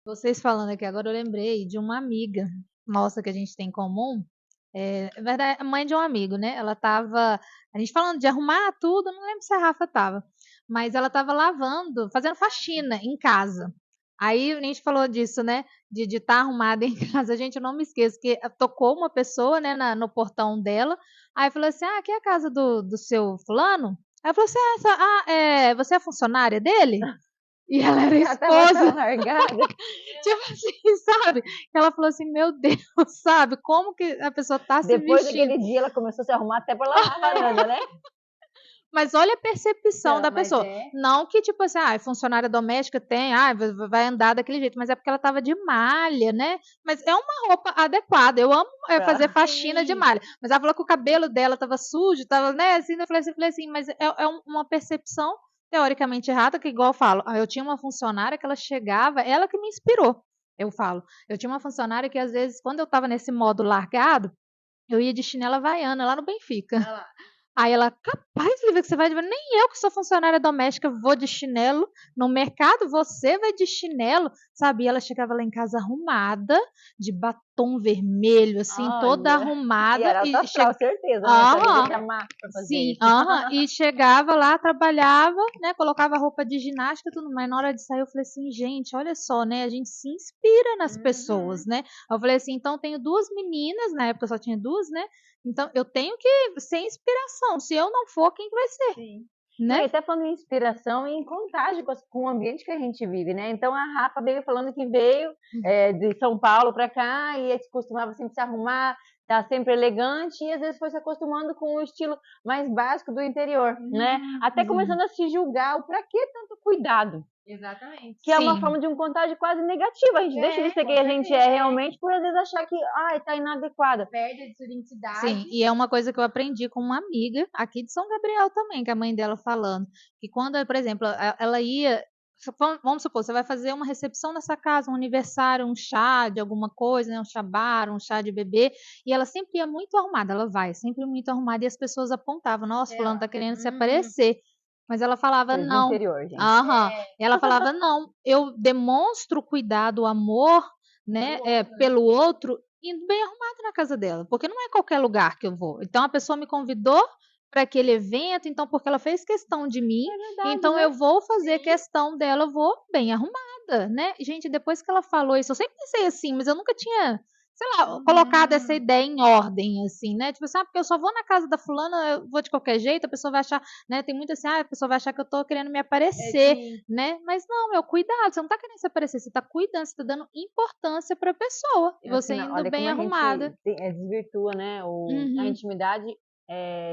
Vocês falando aqui agora, eu lembrei de uma amiga nossa que a gente tem em comum. É verdade, mãe de um amigo, né? Ela tava. A gente falando de arrumar tudo, não lembro se a Rafa tava. Mas ela tava lavando, fazendo faxina em casa. Aí a gente falou disso, né? De estar arrumada em casa. Gente, eu não me esqueço que tocou uma pessoa, né, no portão dela. Aí falou assim: aqui é a casa do seu fulano? Aí falou assim: você é funcionária dele? E ela era esposa. Tipo assim, sabe? Ela falou assim, meu Deus, sabe? Como que a pessoa tá se
Depois
vestindo?
daquele dia ela começou a se arrumar até pra lavar a varanda, né?
Mas olha a percepção da pessoa. Não que, tipo assim, funcionária doméstica tem, vai andar daquele jeito, mas é porque ela tava de malha, né? Mas é uma roupa adequada. Eu amo fazer faxina de malha. Mas ela falou que o cabelo dela tava sujo, tava, né? Assim, eu falei assim, mas é uma percepção teoricamente errada, que igual eu falo, eu tinha uma funcionária que ela chegava, ela que me inspirou, eu falo. Eu tinha uma funcionária que às vezes, quando eu tava nesse modo largado, eu ia de chinela havaiana lá no Benfica. Aí ela, capaz, Lívia, que você vai de... Nem eu que sou funcionária doméstica vou de chinelo. No mercado, você vai de chinelo, sabe? E ela chegava lá em casa arrumada, de batom vermelho, assim, toda arrumada.
E era com certeza, né?
Sim, e chegava lá, trabalhava, né? Colocava roupa de ginástica e tudo, mas na hora de sair eu falei assim, gente, olha só, né? A gente se inspira nas pessoas, né? Eu falei assim, então tenho duas meninas, na época só tinha duas, né? Então eu tenho que ser inspiração. Se eu não for, quem que vai ser?
Sim.
Né?
E até falando em inspiração e em contágio com o ambiente que a gente vive, né? Então a Rafa veio falando que veio de São Paulo para cá e costumava sempre se arrumar, tá sempre elegante e às vezes foi se acostumando com o estilo mais básico do interior, né? Até começando a se julgar, o pra que tanto cuidado?
Exatamente.
Que é uma
Sim.
forma de um contágio quase negativa. A gente deixa de ser
com
quem a gente
certeza,
é realmente por às vezes achar que, ai, tá inadequada.
Perde a sua identidade.
Sim, e é uma coisa que eu aprendi com uma amiga aqui de São Gabriel também, que a mãe dela falando, que quando, por exemplo, ela ia, vamos supor, você vai fazer uma recepção nessa casa, um aniversário, um chá de alguma coisa, né, um chá bar, um chá de bebê, e ela sempre ia muito arrumada, ela vai sempre muito arrumada, e as pessoas apontavam, nossa, fulano tá querendo se aparecer, mas ela falava
Coisa do
não.
interior, gente.
Aham. Ela falava não, eu demonstro cuidado, amor, né, pelo outro, indo bem arrumada na casa dela, porque não é qualquer lugar que eu vou. Então a pessoa me convidou para aquele evento, então porque ela fez questão de mim,
Verdade,
então
né?
eu vou fazer questão dela, eu vou bem arrumada, né? Gente, depois que ela falou isso, eu sempre pensei assim, mas eu nunca tinha, sei lá, colocado essa ideia em ordem, assim, né? Tipo assim, porque eu só vou na casa da fulana, eu vou de qualquer jeito, a pessoa vai achar, né? Tem muito assim, a pessoa vai achar que eu tô querendo me aparecer, né? Mas não, é o cuidado, você não tá querendo se aparecer, você tá cuidando, você tá dando importância pra pessoa, e
No
você
final,
indo
olha
bem
como a
arrumada.
gente desvirtua, né? A
Uhum.
intimidade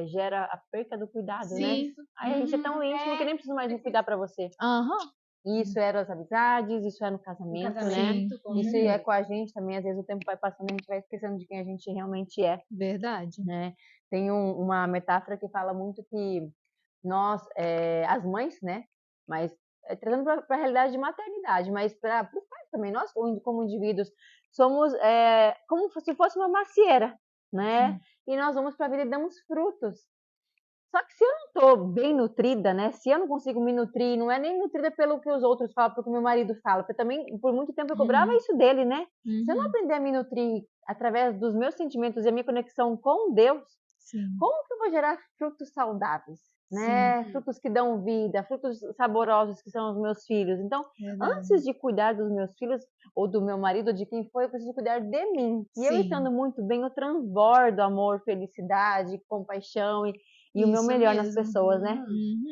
gera a perca do cuidado, né?
Sim.
Aí a gente é tão íntimo que nem precisa mais me cuidar pra você.
Aham.
E isso era as amizades, isso é no casamento, né?
Sim.
Isso é com a gente também, às vezes o tempo vai passando e a gente vai esquecendo de quem a gente realmente é,
Verdade.
né? Tem uma metáfora que fala muito que nós, as mães, né? Mas trazendo para a realidade de maternidade, mas para os pais também, nós como indivíduos somos como se fosse uma macieira, né? E nós vamos para a vida e damos frutos. Só que se eu não estou bem nutrida, né? Se eu não consigo me nutrir, não é nem nutrida pelo que os outros falam, pelo que meu marido fala, porque também por muito tempo eu cobrava isso dele, né? Se eu não aprender a me nutrir através dos meus sentimentos e a minha conexão com Deus,
Sim.
como que eu vou gerar frutos saudáveis, né? Frutos que dão vida, frutos saborosos que são os meus filhos. Então, antes de cuidar dos meus filhos ou do meu marido ou de quem for, eu preciso cuidar de mim. E eu estando muito bem, eu transbordo amor, felicidade, compaixão e o meu
Isso
melhor nas
mesmo.
pessoas, né?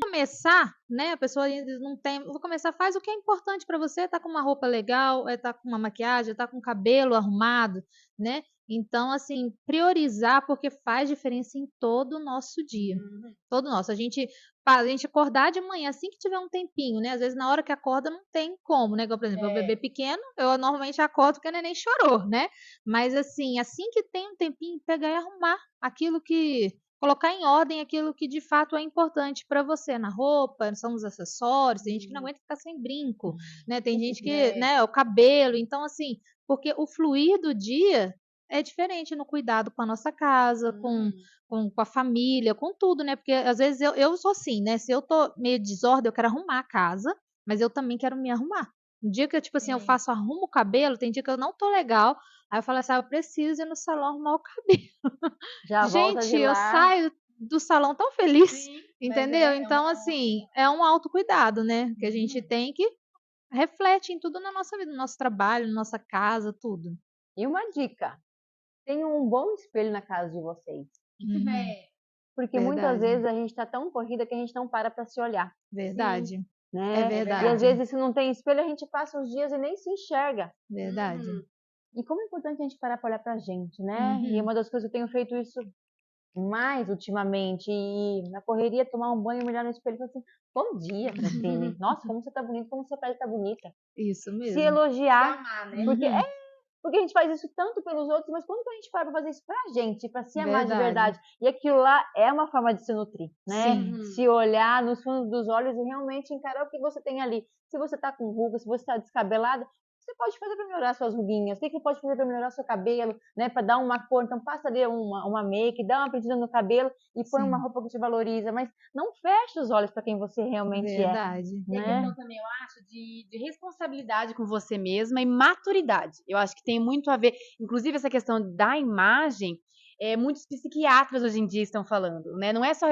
Começar, né? A pessoa ainda não tem. Vou começar, faz o que é importante para você, tá com uma roupa legal, tá com uma maquiagem, tá com o cabelo arrumado, né? Então, assim, priorizar porque faz diferença em todo o nosso dia. Todo nosso. A gente acordar de manhã, assim que tiver um tempinho, né? Às vezes na hora que acorda não tem como, né? Igual, por exemplo, o bebê pequeno, eu normalmente acordo porque o neném chorou, né? Mas assim que tem um tempinho, pegar e arrumar aquilo que colocar em ordem aquilo que de fato é importante para você na roupa, são os acessórios, tem gente que não aguenta ficar sem brinco, né? Tem gente que, né, o cabelo, então assim, porque o fluir do dia é diferente no cuidado com a nossa casa, com a família, com tudo, né? Porque às vezes eu sou assim, né? Se eu tô meio desordem, eu quero arrumar a casa, mas eu também quero me arrumar. Um dia que eu, tipo assim, eu arrumo o cabelo, tem dia que eu não tô legal, aí eu falo assim, eu preciso ir no salão arrumar o cabelo.
Já volta
Gente,
de
eu
lá.
saio do salão tão feliz, entendeu? Então, assim, é um autocuidado, né? Que a gente tem que reflete em tudo na nossa vida, no nosso trabalho, na nossa casa, tudo.
E uma dica: tenham um bom espelho na casa de vocês. Porque muitas
Verdade.
vezes a gente está tão corrida que a gente não para se olhar,
Verdade.
né?
É verdade.
E às vezes, se não tem espelho, a gente passa os dias e nem se enxerga.
Verdade.
E como é importante a gente parar para olhar pra gente, né? E uma das coisas que eu tenho feito isso mais ultimamente, e na correria, tomar um banho, olhar no espelho e falar assim: bom dia, Francine. Nossa, como você tá bonita, como sua pele tá bonita.
Isso
Se
mesmo.
elogiar,
amar, né?
porque a gente faz isso tanto pelos outros, mas quando que a gente para pra fazer isso pra gente, pra se amar de
Verdade.
verdade? E aquilo lá é uma forma de se nutrir, né?
Sim.
Se olhar nos fundos dos olhos e realmente encarar o que você tem ali. Se você tá com ruga, se você tá descabelada, você pode fazer para melhorar suas ruguinhas. O que você pode fazer para melhorar seu cabelo, né? Para dar uma cor. Então passa ali uma make, dá uma prendida no cabelo e põe uma roupa que te valoriza. Mas não feche os olhos para quem você realmente
Verdade.
Tem
né?
questão também, eu acho, de responsabilidade com você mesma e maturidade. Eu acho que tem muito a ver, inclusive essa questão da imagem, muitos psiquiatras hoje em dia estão falando, né? Não é só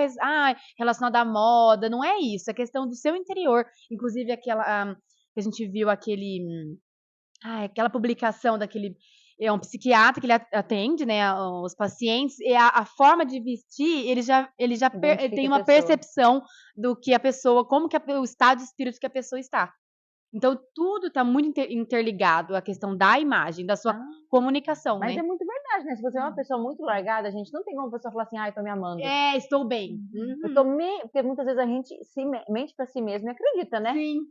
relacionado à moda, não é isso, é questão do seu interior. Inclusive aquela que a gente viu aquela publicação daquele um psiquiatra que ele atende, né, os pacientes, e a forma de vestir, ele já
Identifica
tem
a
uma
pessoa.
percepção do que a pessoa, como que o estado de espírito que a pessoa está. Então tudo está muito interligado, a questão da imagem, da sua comunicação,
Mas
né?
é muito verdade. verdade, né? Se você é uma pessoa muito largada, a gente não tem como a pessoa falar assim, ai, tô me amando.
Estou bem.
Eu tô Porque muitas vezes a gente mente pra si mesmo e acredita, né?
Sim.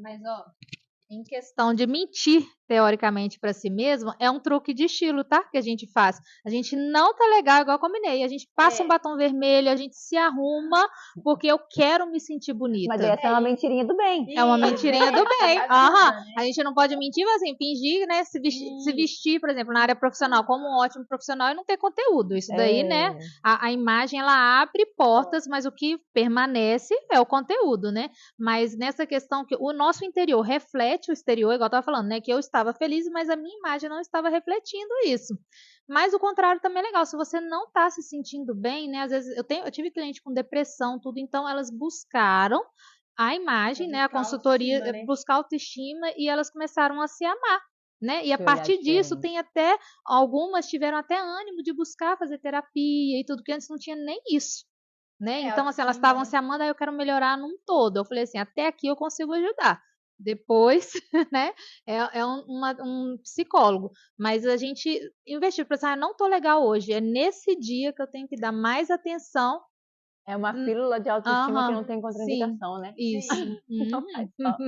Mas ó, em questão de mentir, teoricamente, para si mesmo, é um truque de estilo, tá? Que a gente faz. A gente não tá legal igual eu combinei. A gente passa um batom vermelho, a gente se arruma porque eu quero me sentir bonita.
Mas essa é uma mentirinha do bem.
É uma mentirinha do bem. Aham. A gente não pode mentir, mas assim, fingir, né? Se vestir, por exemplo, na área profissional, como um ótimo profissional e não ter conteúdo. Isso daí, né? A imagem, ela abre portas, mas o que permanece é o conteúdo, né? Mas nessa questão que o nosso interior reflete o exterior, igual eu tava falando, né? Que eu estava feliz, mas a minha imagem não estava refletindo isso. Mas o contrário também é legal. Se você não tá se sentindo bem, né? Às vezes eu tive cliente com depressão, tudo, então elas buscaram a imagem, né? A consultoria,
autoestima, né?
buscar autoestima e elas começaram a se amar. Né? E a
Se
partir
olhar
disso,
diferente.
tem até algumas tiveram até ânimo de buscar fazer terapia e tudo, que antes não tinha nem isso. Né? Então, assim, elas
autoestima,
estavam
né?
se amando, aí eu quero melhorar num todo. Eu falei assim, até aqui eu consigo ajudar. Depois, né, é um psicólogo. Mas a gente investir, para pensar, não tô legal hoje. É nesse dia que eu tenho que dar mais atenção.
É uma pílula de autoestima que não tem
Sim,
contraindicação, né?
isso.
Não faz falta.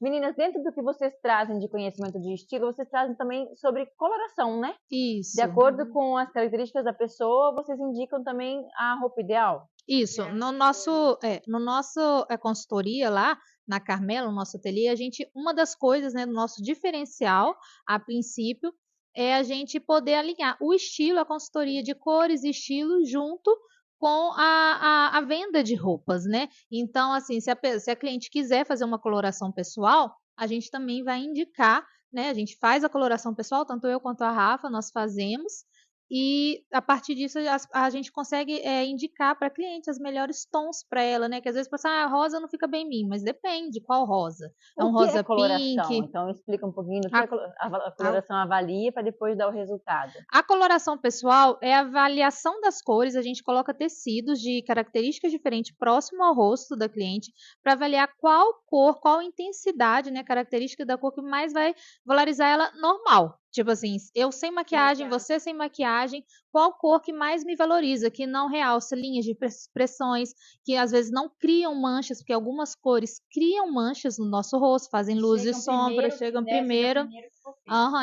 Meninas, dentro do que vocês trazem de conhecimento de estilo, vocês trazem também sobre coloração, né?
Isso.
De acordo com as características da pessoa, vocês indicam também a roupa ideal?
Isso, no nosso consultoria lá na Carmela, no nosso ateliê, uma das coisas, né, do nosso diferencial, a princípio, é a gente poder alinhar o estilo, a consultoria de cores e estilo junto com a venda de roupas, né? Então, assim, se a cliente quiser fazer uma coloração pessoal, a gente também vai indicar, né? A gente faz a coloração pessoal, tanto eu quanto a Rafa, nós fazemos. E a partir disso a gente consegue indicar para cliente os melhores tons para ela, né? Que às vezes pensa, rosa não fica bem em mim, mas depende qual rosa. É um
O que é
rosa
coloração?
pink.
Então, explica um pouquinho do que
A,
a coloração avalia para depois dar o resultado.
a coloração pessoal é a avaliação das cores. A gente coloca tecidos de características diferentes próximo ao rosto da cliente para avaliar qual cor, qual intensidade, né? Característica da cor que mais vai valorizar ela normal. Tipo assim, eu sem maquiagem, você sem maquiagem, qual cor que mais me valoriza, que não realça linhas de expressões, que às vezes não criam manchas, porque algumas cores criam manchas no nosso rosto, fazem luz e sombra, chegam primeiro.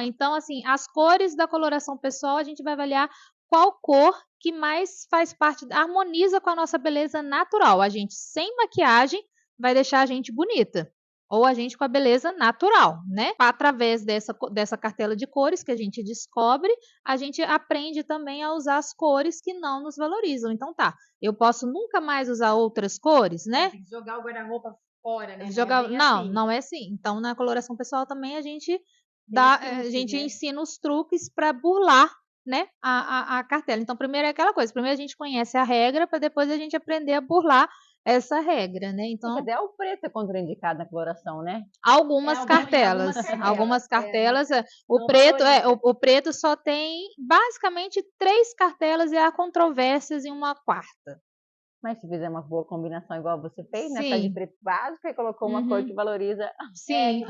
Então, assim, as cores da coloração pessoal, a gente vai avaliar qual cor que mais faz parte, harmoniza com a nossa beleza natural. A gente sem maquiagem vai deixar a gente bonita. Ou a gente com a beleza natural, né? Através dessa cartela de cores que a gente descobre, a gente aprende também a usar as cores que não nos valorizam. Então tá, eu posso nunca mais usar outras cores, né?
Tem que jogar o guarda-roupa fora, né?
Não é assim. Então na coloração pessoal também a gente ensina os truques para burlar, né, a cartela. Então, primeiro é aquela coisa, primeiro a gente conhece a regra para depois a gente aprender a burlar essa regra, né? Então,
até o preto é contraindicado na coloração, né?
Algumas cartelas, o preto só tem basicamente 3 cartelas e há controvérsias em uma quarta.
Mas se fizer uma boa combinação igual você fez, né?
Sim.
Tá de preto básico e colocou uma cor que valoriza.
Sim,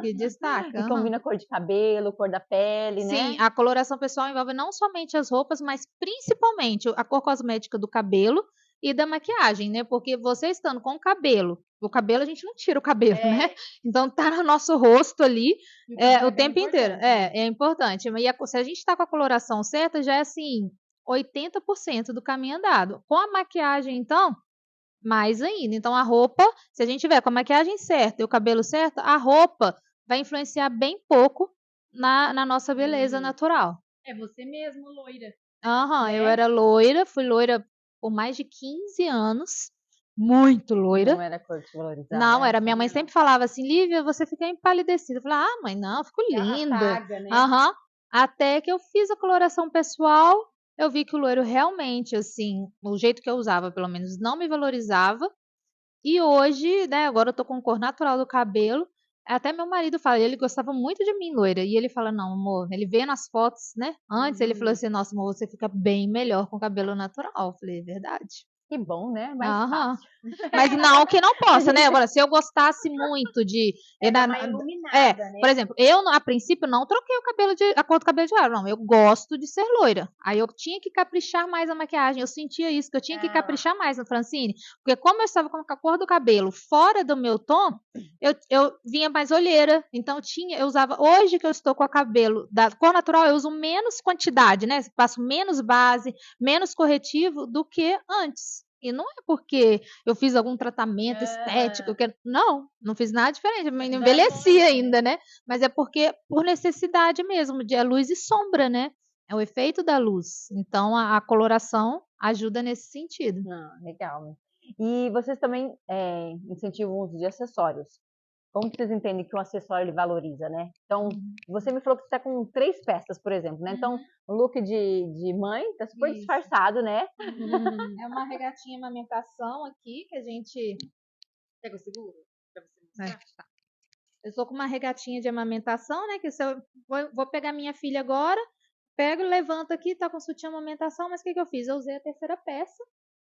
que destaca.
E combina cor de cabelo, cor da pele, né?
Sim, a coloração pessoal envolve não somente as roupas, mas principalmente a cor cosmética do cabelo e da maquiagem, né? Porque você estando com o cabelo a gente não tira o cabelo, né? Então tá no nosso rosto ali o tempo inteiro. É importante. E se a gente tá com a coloração certa, já é assim, 80% do caminho andado. Com a maquiagem, então, mais ainda. Então, a roupa, se a gente tiver com a maquiagem certa e o cabelo certo, a roupa vai influenciar bem pouco na nossa beleza natural.
É você mesmo, loira.
Eu era loira, fui loira por mais de 15 anos. Muito loira.
Não era cor que valorizava.
Não, era. Minha mãe sempre falava assim, Lívia, você fica empalidecida. Eu falava, mãe, não, eu fico linda.
Apaga, né?
Até que eu fiz a coloração pessoal, eu vi que o loiro realmente, assim, o jeito que eu usava, pelo menos, não me valorizava. E hoje, né, agora eu tô com cor natural do cabelo. Até meu marido fala, ele gostava muito de mim, loira. E ele fala, não, amor, ele vê nas fotos, né? Antes ele falou assim, nossa, amor, você fica bem melhor com cabelo natural. Eu falei, é verdade.
Que bom, né? Mais
Aham.
fácil.
Mas não que não possa, né? Agora, se eu gostasse muito de.
Dá uma iluminada,
É,
né?
por exemplo, eu a princípio não troquei a cor do cabelo de aro, não. Eu gosto de ser loira. Aí eu tinha que caprichar mais a maquiagem. Eu sentia isso, que eu tinha que caprichar mais na Francine. Porque como eu estava com a cor do cabelo fora do meu tom, eu vinha mais olheira. Então eu usava. Hoje que eu estou com o cabelo da cor natural, eu uso menos quantidade, né? Passo menos base, menos corretivo do que antes. E não é porque eu fiz algum tratamento estético, não fiz nada diferente, eu não envelheci ainda, né? Mas é porque por necessidade mesmo, de luz e sombra, né? É o efeito da luz. Então a coloração ajuda nesse sentido.
Legal. E vocês também incentivam o uso de acessórios. Como que vocês entendem que um acessório ele valoriza, né? Então, você me falou que você está com 3 peças, por exemplo, né? Então, o look de mãe tá super
Isso.
disfarçado, né?
É uma regatinha amamentação aqui, que a gente...
Pega o seguro pra você mostrar?
Tá. Eu estou com uma regatinha de amamentação, né? Que se eu vou pegar minha filha agora, pego, levanto aqui, tá com sutiã amamentação, mas o que eu fiz? Eu usei a terceira peça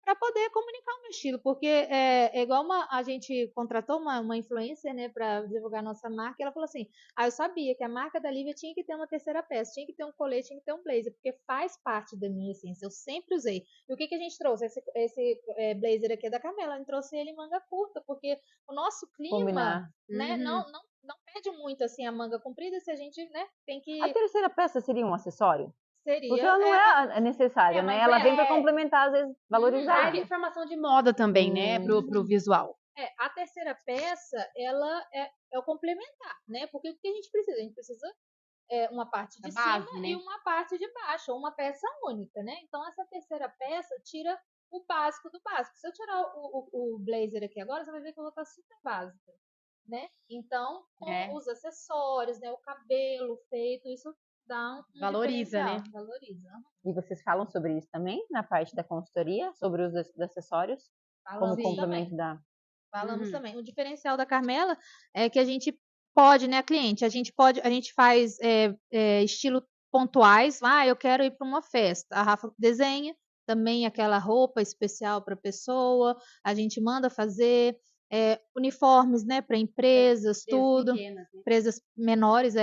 para poder comunicar o meu estilo, porque é igual a gente contratou uma influencer, né, para divulgar nossa marca, e ela falou assim, eu sabia que a marca da Lívia tinha que ter uma terceira peça, tinha que ter um colete, tinha que ter um blazer, porque faz parte da minha essência, eu sempre usei. E o que a gente trouxe? Esse blazer aqui é da Carmela, a gente trouxe ele em manga curta, porque o nosso clima,
Combinar.
né, não pede muito, assim, a manga comprida, se a gente, né, tem que...
A terceira peça seria um acessório? Porque
Seria...
ela não é necessária, né?
mas
Ela vem para complementar, às vezes, valorizar.
É informação de moda também, né? Pro visual.
A terceira peça, ela é o complementar, né? Porque o que a gente precisa? A gente precisa uma parte de
base,
cima
né?
e uma parte de baixo, uma peça única, né? Então, essa terceira peça tira o básico do básico. Se eu tirar o blazer aqui agora, você vai ver que eu vou estar super básica, né? Então, com os acessórios, né? O cabelo feito, isso dá um
Valoriza, né?
Valoriza.
E vocês falam sobre isso também na parte da consultoria, sobre os acessórios, como complemento da...
Falamos também. O diferencial da Carmela é que a gente pode, né, cliente? A gente faz estilo pontuais. Eu quero ir para uma festa. A Rafa desenha também aquela roupa especial para a pessoa. A gente manda fazer uniformes, né, para empresas, tudo.
Pequenas, né?
Empresas menores,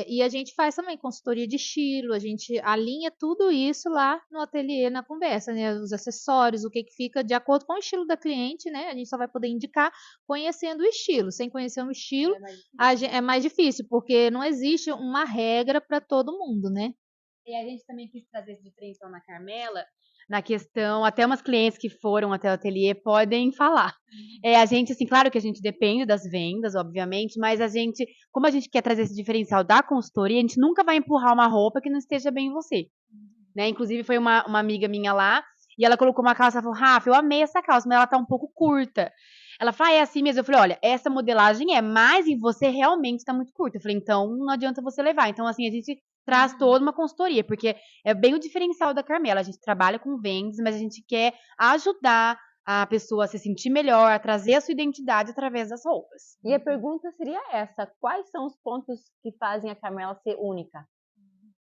e a gente faz também consultoria de estilo, a gente alinha tudo isso lá no ateliê, na conversa, né? Os acessórios, o que fica de acordo com o estilo da cliente, né? A gente só vai poder indicar conhecendo o estilo. Sem conhecer um estilo, é mais difícil, porque não existe uma regra para todo mundo, né?
E a gente também quis trazer esse diferencial na Carmela, na questão, até umas clientes que foram até o ateliê podem falar. A gente, assim, claro que a gente depende das vendas, obviamente, mas como a gente quer trazer esse diferencial da consultoria, a gente nunca vai empurrar uma roupa que não esteja bem em você. Né? Inclusive, foi uma amiga minha lá, e ela colocou uma calça e falou, Rafa, eu amei essa calça, mas ela tá um pouco curta. Ela falou, é assim mesmo? Eu falei, olha, essa modelagem mas em você realmente tá muito curta. Eu falei, então não adianta você levar. Então, assim, a gente traz toda uma consultoria, porque é bem o diferencial da Carmela. A gente trabalha com vendas, mas a gente quer ajudar a pessoa a se sentir melhor, a trazer a sua identidade através das roupas.
E a pergunta seria essa: quais são os pontos que fazem a Carmela ser única?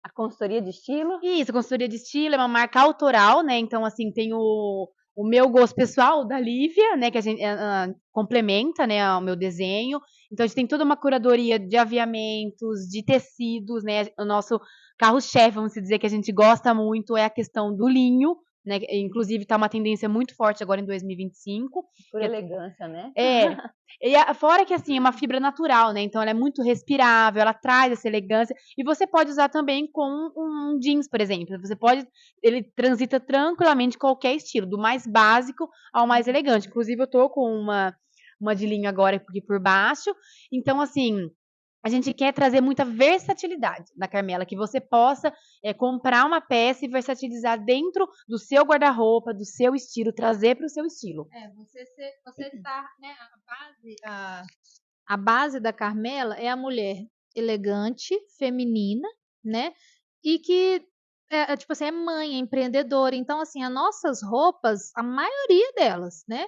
A consultoria de estilo?
Isso, a consultoria de estilo é uma marca autoral, né? Então, assim, tem o meu gosto pessoal, da Lívia, né? Que a gente complementa, né? O meu desenho. Então, a gente tem toda uma curadoria de aviamentos, de tecidos, né? O nosso carro-chefe, vamos dizer, que a gente gosta muito é a questão do linho, né? Inclusive, tá uma tendência muito forte agora em 2025.
Por elegância, né?
E fora que, assim, é uma fibra natural, né? Então, ela é muito respirável, ela traz essa elegância. E você pode usar também com um jeans, por exemplo. Ele transita tranquilamente qualquer estilo, do mais básico ao mais elegante. Inclusive, eu tô com uma de linho agora aqui por baixo. Então, assim, a gente quer trazer muita versatilidade na Carmela, que você possa comprar uma peça e versatilizar dentro do seu guarda-roupa, do seu estilo, trazer para o seu estilo.
Você está, né, a base da Carmela é a mulher elegante, feminina, né, e que tipo assim, é mãe, é empreendedora. Então, assim, as nossas roupas, a maioria delas, né,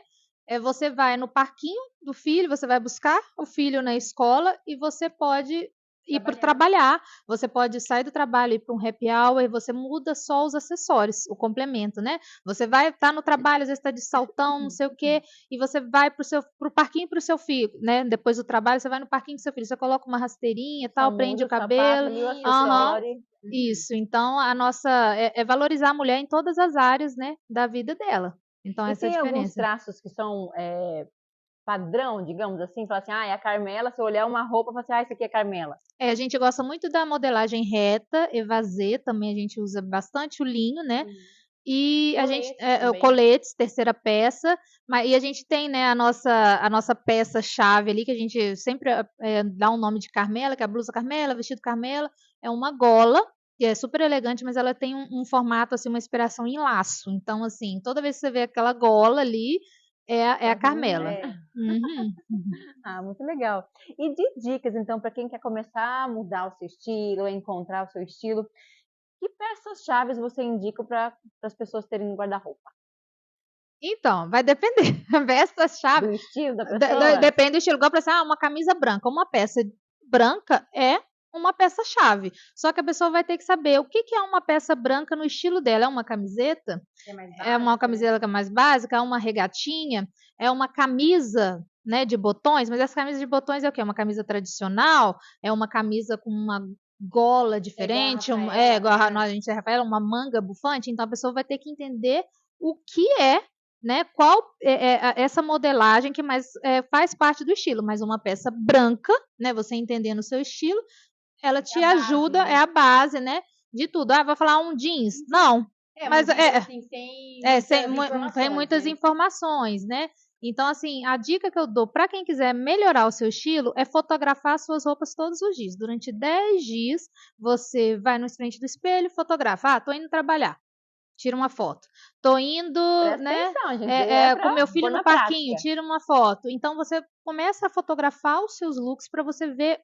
você vai no parquinho do filho, você vai buscar o filho na escola e você pode ir para trabalhar. Você pode sair do trabalho e ir para um happy hour e você muda só os acessórios, o complemento, né? Você vai estar no trabalho, às vezes está de saltão, não sei o quê, e você vai pro parquinho para o seu filho, né? Depois do trabalho, você vai no parquinho do seu filho, você coloca uma rasteirinha, tal, prende o cabelo. Isso. Então, a nossa é valorizar a mulher em todas as áreas, né, da vida dela. Então,
E
essa é a
tem alguns
diferença.
traços que são padrão, digamos assim, falar assim, é a Carmela, se eu olhar uma roupa, fala assim, isso aqui é Carmela.
A gente gosta muito da modelagem reta, evasê, também a gente usa bastante o linho, né? E a gente coletes, terceira peça, e a gente tem, né, a nossa peça chave ali, que a gente sempre dá um nome de Carmela, que é a blusa Carmela, vestido Carmela, é uma gola, que é super elegante, mas ela tem um formato, assim, uma inspiração em laço. Então, assim, toda vez que você vê aquela gola ali, é a Carmela.
Muito legal. E de dicas, então, para quem quer começar a mudar o seu estilo, a encontrar o seu estilo, que peças-chave você indica para as pessoas terem no guarda-roupa?
Então, vai depender. Peças-chave.
Do estilo da pessoa?
Depende do estilo. Igual para uma camisa branca. Uma peça branca é uma peça-chave. Só que a pessoa vai ter que saber o que é uma peça branca no estilo dela. É uma camiseta? É uma camiseta mais básica? É uma regatinha? É uma camisa, né, de botões? Mas essa camisa de botões é o quê? É uma camisa tradicional? É uma camisa com uma gola diferente? Igual a gente é Rafaela, uma manga bufante? Então a pessoa vai ter que entender o que é, né? Qual é essa modelagem que mais faz parte do estilo, mas uma peça branca, né? Você entendendo o seu estilo, ela te ajuda, base, né? É a base, né? De tudo. Vou falar um jeans? Não. Mas assim, tem muitas informações, né? Então, assim, a dica que eu dou para quem quiser melhorar o seu estilo é fotografar suas roupas todos os dias. Durante 10 dias, você vai na frente do espelho, fotografa. Tô indo trabalhar. Tira uma foto. Tô indo, né?
Atenção, gente,
com meu filho no parquinho, tira uma foto. Então você começa a fotografar os seus looks para você ver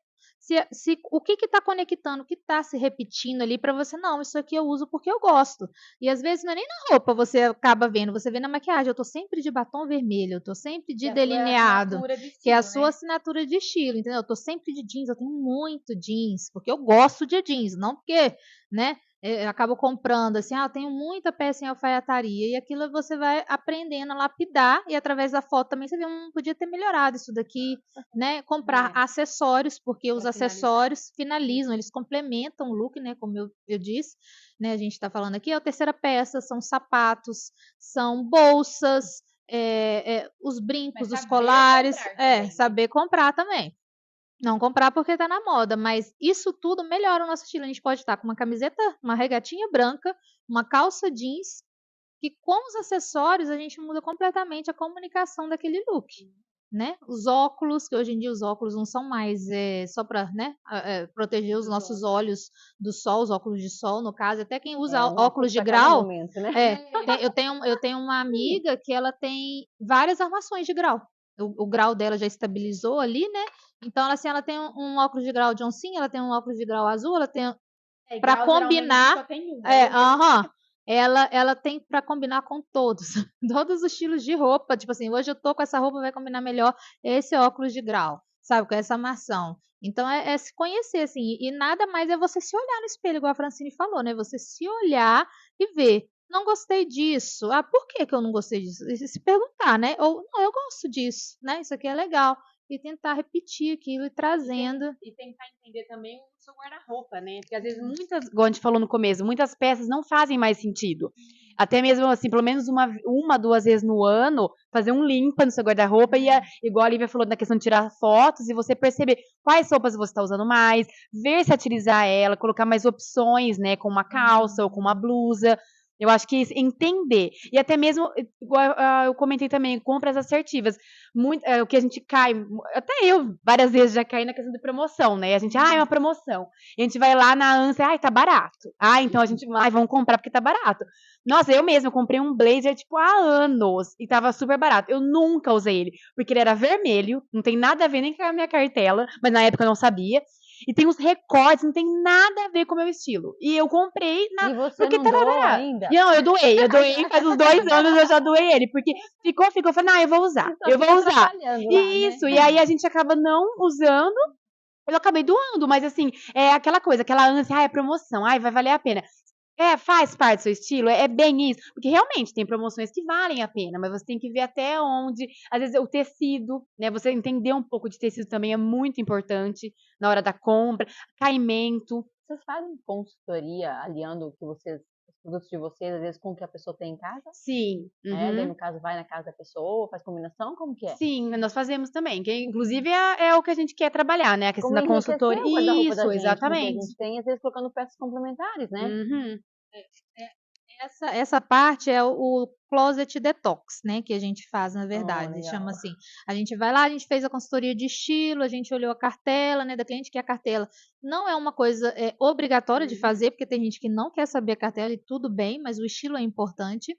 se o que está conectando, o que está se repetindo ali para você, não, isso aqui eu uso porque eu gosto. E às vezes não é nem na roupa você acaba vendo, você vê na maquiagem, eu tô sempre de batom vermelho, eu tô sempre de delineado, que é a sua assinatura de estilo, entendeu? Eu tô sempre de jeans, eu tenho muito jeans, porque eu gosto de jeans, não porque, né? Eu acabo comprando assim, eu tenho muita peça em alfaiataria, e aquilo você vai aprendendo a lapidar, e através da foto também você vê, podia ter melhorado isso daqui, né? Comprar acessórios, porque os acessórios finalizam, eles complementam o look, né? Como eu disse, né? A gente está falando aqui, a terceira peça são sapatos, são bolsas, os brincos, os colares, saber comprar também. Não comprar porque tá na moda, mas isso tudo melhora o nosso estilo. A gente pode estar com uma camiseta, uma regatinha branca, uma calça jeans, que com os acessórios a gente muda completamente a comunicação daquele look, né? Os óculos, que hoje em dia os óculos não são mais só para, né, proteger os nossos olhos do sol, os óculos de sol, no caso, até quem usa óculos de grau. Momento, né? Eu tenho uma amiga que ela tem várias armações de grau. O grau dela já estabilizou ali, né? Então, assim, ela tem um óculos de grau de oncinha, ela tem um óculos de grau azul, ela tem para combinar. Ela tem para combinar com todos os estilos de roupa. Tipo assim, hoje eu tô com essa roupa, vai combinar melhor esse óculos de grau, sabe? Com essa armação. Então, é se conhecer, assim. E nada mais é você se olhar no espelho, igual a Francine falou, né? Você se olhar e ver. Não gostei disso. Por que eu não gostei disso? E se perguntar, né? Ou, não, eu gosto disso, né? Isso aqui é legal. E tentar repetir aquilo e trazendo.
E tentar entender também o seu guarda-roupa, né? Porque às vezes igual a gente falou no começo, muitas peças não fazem mais sentido. Até mesmo assim, pelo menos uma, 2 vezes no ano, fazer um limpa no seu guarda-roupa e, igual a Lívia falou, na questão de tirar fotos e você perceber quais roupas você está usando mais, versatilizar ela, colocar mais opções, né? Com uma calça ou com uma blusa. Eu acho que entender. E até mesmo, igual eu comentei também, compras assertivas. O que a gente cai, até eu várias vezes já caí na questão de promoção, né? A gente, é uma promoção. E a gente vai lá na ânsia, tá barato. Então a gente, vamos comprar porque tá barato. Nossa, eu mesma comprei um blazer, tipo, há anos. E tava super barato. Eu nunca usei ele, porque ele era vermelho, não tem nada a ver nem com a minha cartela, mas na época eu não sabia. E tem uns recortes, não tem nada a ver com o meu estilo. E eu comprei
porque tava barato. Ainda?
Não, eu doei faz uns 2 anos eu já doei ele, porque ficou, eu falei, eu vou usar, eu vou usar. Isso, né? E aí a gente acaba não usando, eu acabei doando, mas assim, é aquela coisa, aquela ânsia, é promoção, vai valer a pena. Faz parte do seu estilo, é bem isso, porque realmente tem promoções que valem a pena, mas você tem que ver até onde, às vezes o tecido, né, você entender um pouco de tecido também é muito importante na hora da compra, caimento.
Vocês fazem consultoria aliando os produtos de vocês, às vezes, com o que a pessoa tem em casa?
Sim,
Daí, no caso, vai na casa da pessoa, faz combinação, como que é?
sim, nós fazemos também, que inclusive é o que a gente quer trabalhar, né, a questão
Como
da consultoria.
enriquecer o guarda-roupa da
Isso,
gente, porque a
exatamente.
gente tem, às vezes, colocando peças complementares, né?
Uhum.
Essa parte é o closet detox, né? Que a gente faz, na verdade.
legal.
Chama assim. A gente vai lá, a gente fez a consultoria de estilo, a gente olhou a cartela, né, da cliente, que a cartela não é uma coisa obrigatória de fazer, porque tem gente que não quer saber a cartela e tudo bem, mas o estilo é importante.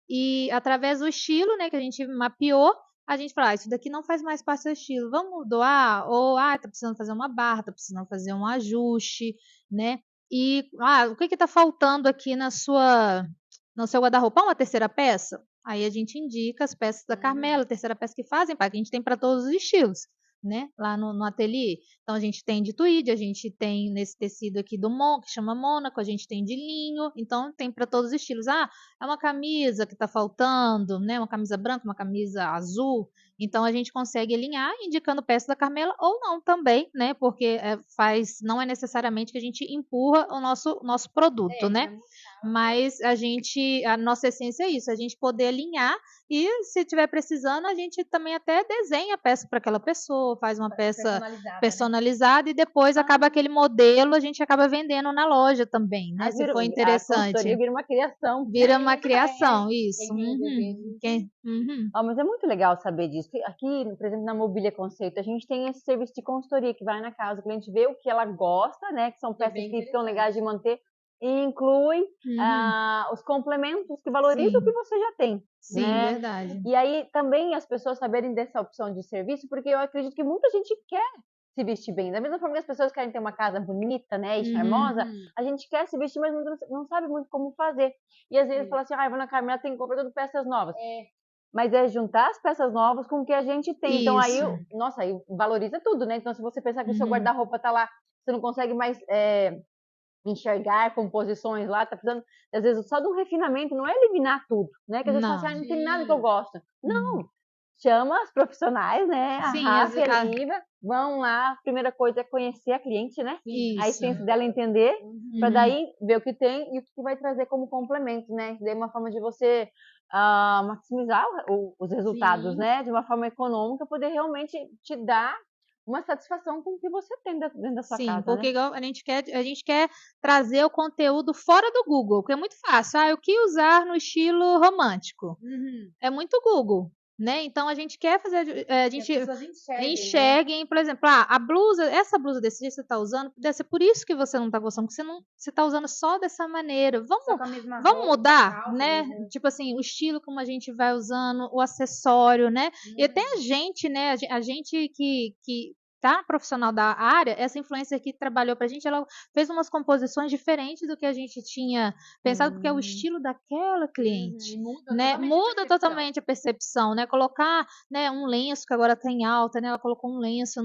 E através do estilo, né, que a gente mapeou, a gente fala, isso daqui não faz mais parte do estilo, vamos doar? Ou, tá precisando fazer uma barra, tá precisando fazer um ajuste, né? E, o que que tá faltando aqui no seu guarda-roupa? Uma terceira peça? Aí a gente indica as peças da Carmela, a terceira peça que fazem, que a gente tem para todos os estilos, né? Lá no ateliê. Então a gente tem de tweed, a gente tem nesse tecido aqui que chama Mônaco, a gente tem de linho, então tem para todos os estilos. É uma camisa que está faltando, né? Uma camisa branca, uma camisa azul. Então a gente consegue alinhar indicando peça da Carmela ou não também, né? Porque não é necessariamente que a gente empurra o nosso produto, né? Mas a nossa essência é isso, a gente poder alinhar e se tiver precisando, a gente também até desenha a peça para aquela pessoa, faz uma peça personalizada e depois acaba aquele modelo, a gente acaba vendendo na loja também, né? Se for
A
interessante.
consultoria vira uma criação.
Vira uma criação, isso. Uhum.
Mas é muito legal saber disso. Aqui, por exemplo, na Mobília Conceito, a gente tem esse serviço de consultoria que vai na casa, o cliente vê o que ela gosta, né? Que são peças que são legais de manter, e inclui os complementos que valorizam o que você já tem.
Sim,
né?
verdade.
E aí também as pessoas saberem dessa opção de serviço, porque eu acredito que muita gente quer se vestir bem. Da mesma forma que as pessoas querem ter uma casa bonita, né, e charmosa, a gente quer se vestir, mas não sabe muito como fazer. E às vezes fala assim, eu vou na Carmela, tem que comprar tudo peças novas. Mas é juntar as peças novas com o que a gente tem. Então aí, nossa, aí valoriza tudo, né? Então se você pensar que o seu guarda-roupa tá lá, você não consegue mais enxergar composições lá, tá precisando, às vezes, só de um refinamento, não é eliminar tudo, né? Que às vezes fala assim, não tem nada que eu gosto. Não, chama as profissionais, né? A Rafa e a Lívia, vão lá, a primeira coisa é conhecer a cliente, né?
Isso.
A essência dela entender, para daí ver o que tem e o que vai trazer como complemento, né? Daí uma forma de você maximizar os resultados, né? De uma forma econômica, poder realmente te dar uma satisfação com o que você tem dentro da sua casa.
Sim, porque
né?
igual a gente quer trazer o conteúdo fora do Google, porque é muito fácil. O que usar no estilo romântico? É muito Google, né? Então a gente quer fazer, a gente enxerguem, por exemplo, essa blusa desse jeito que você está usando, deve ser por isso que você não está gostando, porque você está usando só dessa maneira. Vamos mudar, né? Tipo assim, o estilo como a gente vai usando, o acessório, né? E até a gente, né? A gente que tá profissional da área, essa influencer que trabalhou pra gente, ela fez umas composições diferentes do que a gente tinha pensado, porque é o estilo daquela cliente, né? Muda totalmente a percepção, né? Colocar, né, um lenço que agora tá em alta, né? Ela colocou um lenço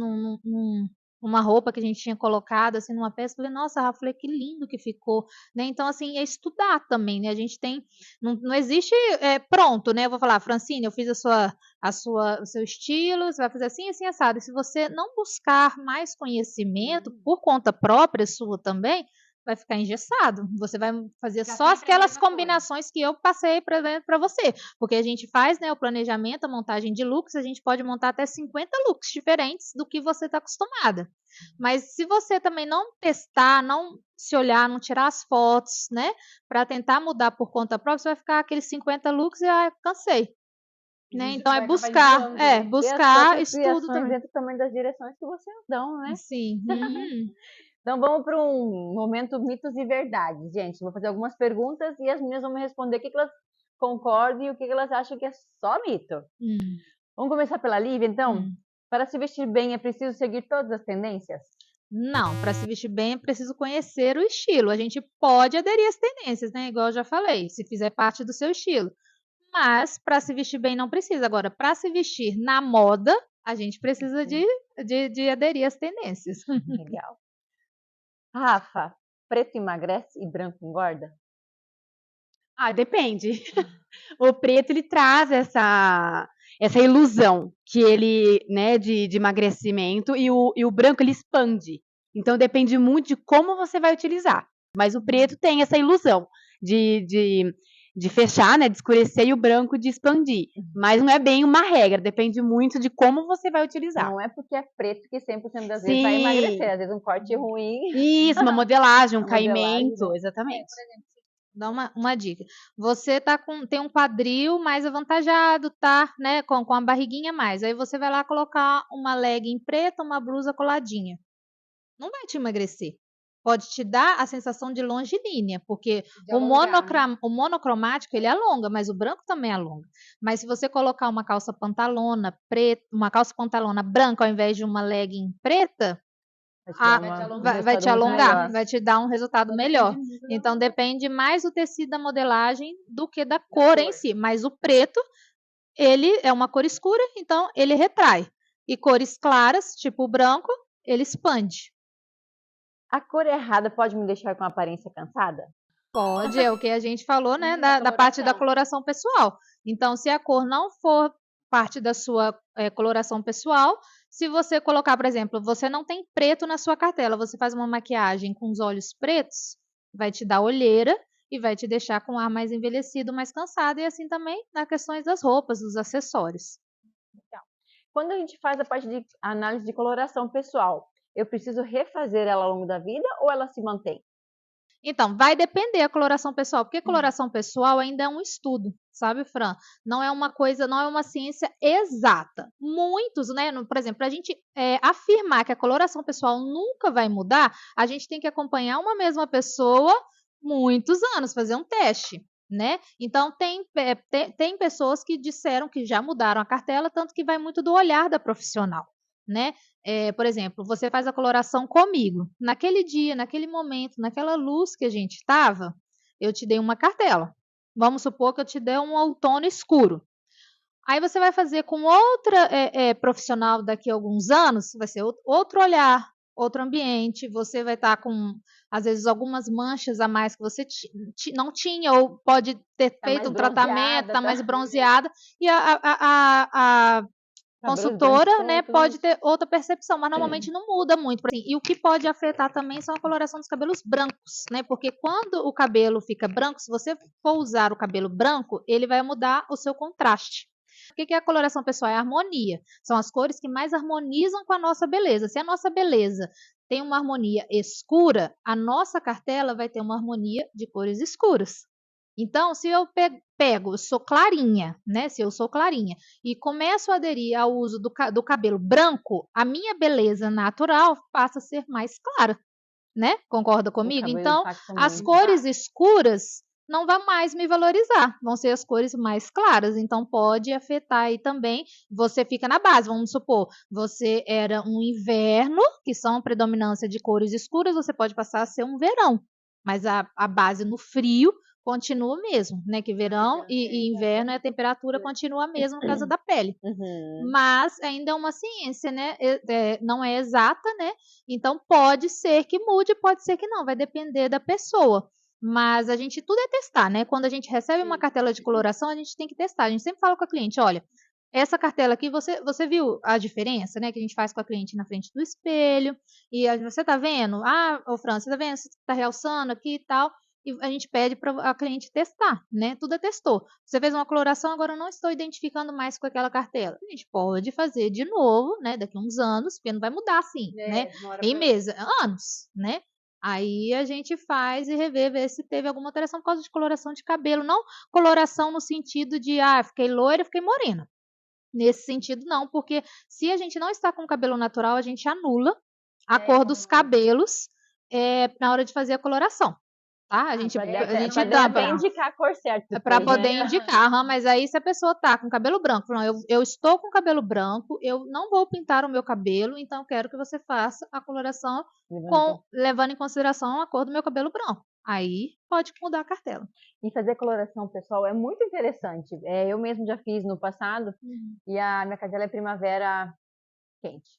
uma roupa que a gente tinha colocado, assim, numa peça, falei, nossa, Rafa, falei, que lindo que ficou, né? Então, assim, é estudar também, né? A gente tem, não existe pronto, né? Eu vou falar, Francine, eu fiz o seu estilo, você vai fazer assim, assim, assado. E se você não buscar mais conhecimento por conta própria sua também, vai ficar engessado. Você vai fazer só aquelas combinações que eu passei para você. Porque a gente faz, né, o planejamento, a montagem de looks, a gente pode montar até 50 looks diferentes do que você está acostumada. Mas se você também não testar, não se olhar, não tirar as fotos, né, para tentar mudar por conta própria, você vai ficar aqueles 50 looks e cansei. Né? Então é buscar, buscar estudo também.
Dentro também das direções que vocês dão, né?
Sim.
Então vamos para um momento mitos e verdades, gente. Vou fazer algumas perguntas e as meninas vão me responder o que elas concordam e o que elas acham que é só mito. Vamos começar pela Lívia, então? Para se vestir bem é preciso seguir todas as tendências?
Não, para se vestir bem é preciso conhecer o estilo. A gente pode aderir às tendências, né? Igual eu já falei, se fizer parte do seu estilo. Mas para se vestir bem não precisa. Agora, para se vestir na moda, A gente precisa de aderir às tendências.
Legal. Rafa, preto emagrece e branco engorda?
Ah, depende. O preto, ele traz essa ilusão que ele, né, de emagrecimento, e o branco, ele expande. Então, depende muito de como você vai utilizar. Mas o preto tem essa ilusão de fechar, né, de escurecer, e o branco de expandir. Mas não é bem uma regra, depende muito de como você vai utilizar.
Não é porque é preto que 100% das vezes vai
Sim,
emagrecer. Às vezes um corte ruim.
isso, uma modelagem, um
Uma modelagem,
caimento,
né?
exatamente.
Dá uma dica. Você tem um quadril mais avantajado, tá? Né? Com a barriguinha a mais. Aí você vai lá colocar uma legging preta, uma blusa coladinha. Não vai te emagrecer. Pode te dar a sensação de longilínea, porque
De alongar, né?
o monocromático ele alonga, mas o branco também alonga. Mas se você colocar uma calça pantalona preta, uma calça pantalona branca ao invés de uma legging preta, vai te alongar, vai te dar um resultado melhor. Então depende mais do tecido da modelagem do que da cor em si. Mas o preto, ele é uma cor escura, então ele retrai. E cores claras, tipo o branco, ele expande.
A cor errada pode me deixar com a aparência cansada?
Pode, é o que a gente falou, né, da parte da coloração pessoal. Então, se a cor não for parte da sua coloração pessoal, se você colocar, por exemplo, você não tem preto na sua cartela, você faz uma maquiagem com os olhos pretos, vai te dar olheira e vai te deixar com o ar mais envelhecido, mais cansado, e assim também nas questões das roupas, dos acessórios.
Quando a gente faz a parte de análise de coloração pessoal, eu preciso refazer ela ao longo da vida ou ela se mantém?
Então, vai depender a coloração pessoal, porque coloração pessoal ainda é um estudo, sabe, Fran? Não é uma coisa, não é uma ciência exata. Muitos, né, por exemplo, para a gente afirmar que a coloração pessoal nunca vai mudar, a gente tem que acompanhar uma mesma pessoa muitos anos, fazer um teste. Né? Então, tem pessoas que disseram que já mudaram a cartela, tanto que vai muito do olhar da profissional. Né? Por exemplo, você faz a coloração comigo. Naquele dia, naquele momento, naquela luz que a gente estava, eu te dei uma cartela. Vamos supor que eu te dei um outono escuro. Aí você vai fazer com outra profissional daqui a alguns anos, vai ser outro olhar, outro ambiente, você vai estar com, às vezes, algumas manchas a mais que você não tinha, ou pode ter feito um tratamento, está mais bronzeada, e a consultora, né, pode ter outra percepção, mas normalmente não muda muito. Assim, e o que pode afetar também são a coloração dos cabelos brancos, né? Porque quando o cabelo fica branco, se você for usar o cabelo branco, ele vai mudar o seu contraste. O que é a coloração pessoal? É a harmonia. São as cores que mais harmonizam com a nossa beleza. Se a nossa beleza tem uma harmonia escura, a nossa cartela vai ter uma harmonia de cores escuras. Então, se eu pego, sou clarinha, né? Se eu sou clarinha e começo a aderir ao uso do cabelo branco, a minha beleza natural passa a ser mais clara, né? Concorda comigo? Então, as cores escuras não vão mais me valorizar, vão ser as cores mais claras. Então, pode afetar aí também. Você fica na base, vamos supor, você era um inverno, que são predominância de cores escuras, você pode passar a ser um verão. Mas a base no frio continua mesmo, né? Que verão e inverno a temperatura continua a mesma por causa da pele. Mas ainda é uma ciência, né? Não é exata, né? Então pode ser que mude, pode ser que não, vai depender da pessoa. Mas a gente tudo é testar, né? Quando a gente recebe uma cartela de coloração, a gente tem que testar. A gente sempre fala com a cliente, olha, essa cartela aqui, você viu a diferença, né? Que a gente faz com a cliente na frente do espelho. E você tá vendo? Ah, ô Fran, você tá vendo? Você tá realçando aqui e tal. E a gente pede para a cliente testar, né? Tudo é testou. Você fez uma coloração, agora eu não estou identificando mais com aquela cartela. A gente pode fazer de novo, né? Daqui a uns anos, porque não vai mudar assim, né? Em meses, anos, né? Aí a gente faz e revê, ver se teve alguma alteração por causa de coloração de cabelo. Não coloração no sentido de, fiquei loira, fiquei morena. Nesse sentido, não, porque se a gente não está com o cabelo natural, a gente anula a cor dos cabelos na hora de fazer a coloração. Tá? A gente
para indicar a cor certa.
Para poder indicar, mas aí se a pessoa tá com cabelo branco, não, eu estou com cabelo branco, eu não vou pintar o meu cabelo, então eu quero que você faça a coloração levando em consideração a cor do meu cabelo branco. Aí pode mudar a cartela.
E fazer coloração, pessoal, é muito interessante. Eu mesmo já fiz no passado, e a minha cartela é primavera quente.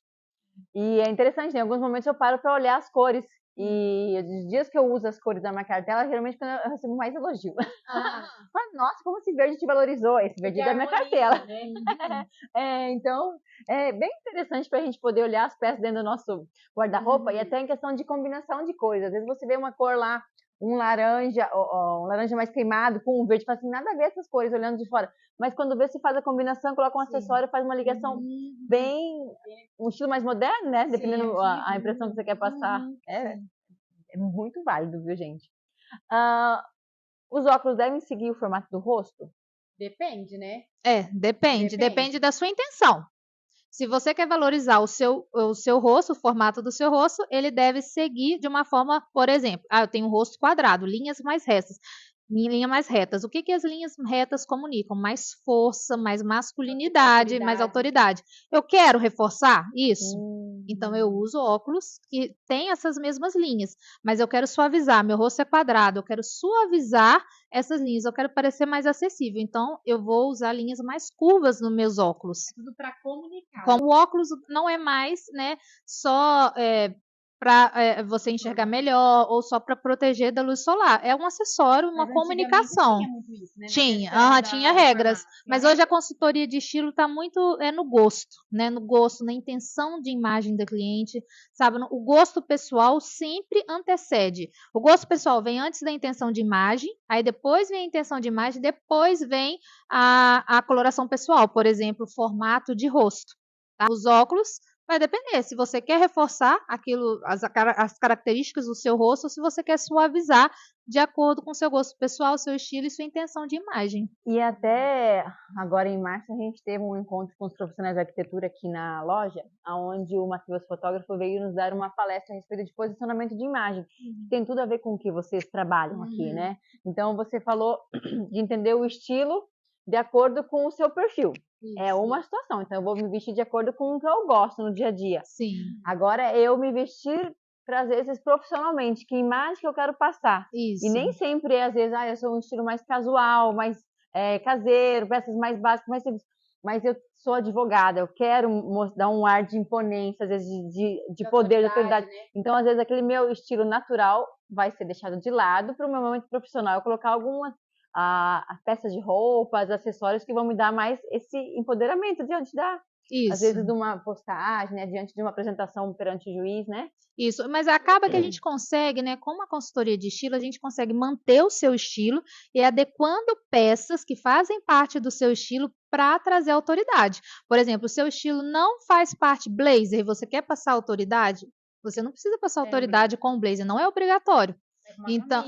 E é interessante, em alguns momentos eu paro para olhar as cores. E os dias que eu uso as cores da minha cartela, geralmente quando eu recebo mais elogio. Mas, nossa, como esse verde te valorizou? Esse verde é da minha cartela. Né? Então, é bem interessante para a gente poder olhar as peças dentro do nosso guarda-roupa e até em questão de combinação de cores. Às vezes você vê uma cor lá, um laranja mais queimado com um verde, fala assim, nada a ver essas cores olhando de fora. Mas quando você faz a combinação, coloca um acessório, faz uma ligação bem, um estilo mais moderno, né? Dependendo a impressão que você quer passar. É muito válido, viu, gente? Os óculos devem seguir o formato do rosto?
Depende, né?
Depende da sua intenção. Se você quer valorizar o seu rosto, o formato do seu rosto, ele deve seguir de uma forma, por exemplo, eu tenho um rosto quadrado, linhas mais retas. Linhas mais retas. O que as linhas retas comunicam? Mais força, mais masculinidade, mais autoridade. Eu quero reforçar isso? Então eu uso óculos que tem essas mesmas linhas, mas eu quero suavizar. Meu rosto é quadrado, eu quero suavizar essas linhas, eu quero parecer mais acessível. Então eu vou usar linhas mais curvas nos meus óculos.
É tudo para comunicar.
Como o óculos não é mais, né, só para você enxergar melhor ou só para proteger da luz solar. É um acessório, uma comunicação.
Tinha muito isso, né?
Tinha regras. Mas hoje a consultoria de estilo está muito no gosto, né? No gosto, na intenção de imagem do cliente, sabe? O gosto pessoal sempre antecede. O gosto pessoal vem antes da intenção de imagem, aí depois vem a intenção de imagem, depois vem a coloração pessoal, por exemplo, formato de rosto. Tá? Os óculos vai depender se você quer reforçar as características do seu rosto ou se você quer suavizar de acordo com o seu gosto pessoal, seu estilo e sua intenção de imagem.
E até agora em março a gente teve um encontro com os profissionais de arquitetura aqui na loja, onde o Matheus fotógrafo veio nos dar uma palestra a respeito de posicionamento de imagem, que tem tudo a ver com o que vocês trabalham aqui, né? Então você falou de entender o estilo de acordo com o seu perfil. Isso. É uma situação, então eu vou me vestir de acordo com o que eu gosto no dia a dia.
Sim.
Agora eu me vestir para, às vezes, profissionalmente, que imagem que eu quero passar.
Isso.
E nem sempre às vezes, eu sou um estilo mais casual, mais caseiro, peças mais básicas, mais simples. Mas eu sou advogada, eu quero dar um ar de imponência, às vezes de poder, de autoridade. Né? Então, às vezes, aquele meu estilo natural vai ser deixado de lado para o meu momento profissional. Eu colocar algumas peças de roupas, acessórios que vão me dar mais esse empoderamento diante às vezes, de uma postagem, né, diante de uma apresentação perante o juiz, né?
Isso, mas acaba que a gente consegue, né, com uma consultoria de estilo, a gente consegue manter o seu estilo e adequando peças que fazem parte do seu estilo para trazer autoridade. Por exemplo, o seu estilo não faz parte blazer e você quer passar autoridade, você não precisa passar autoridade com o blazer, não é obrigatório. Então,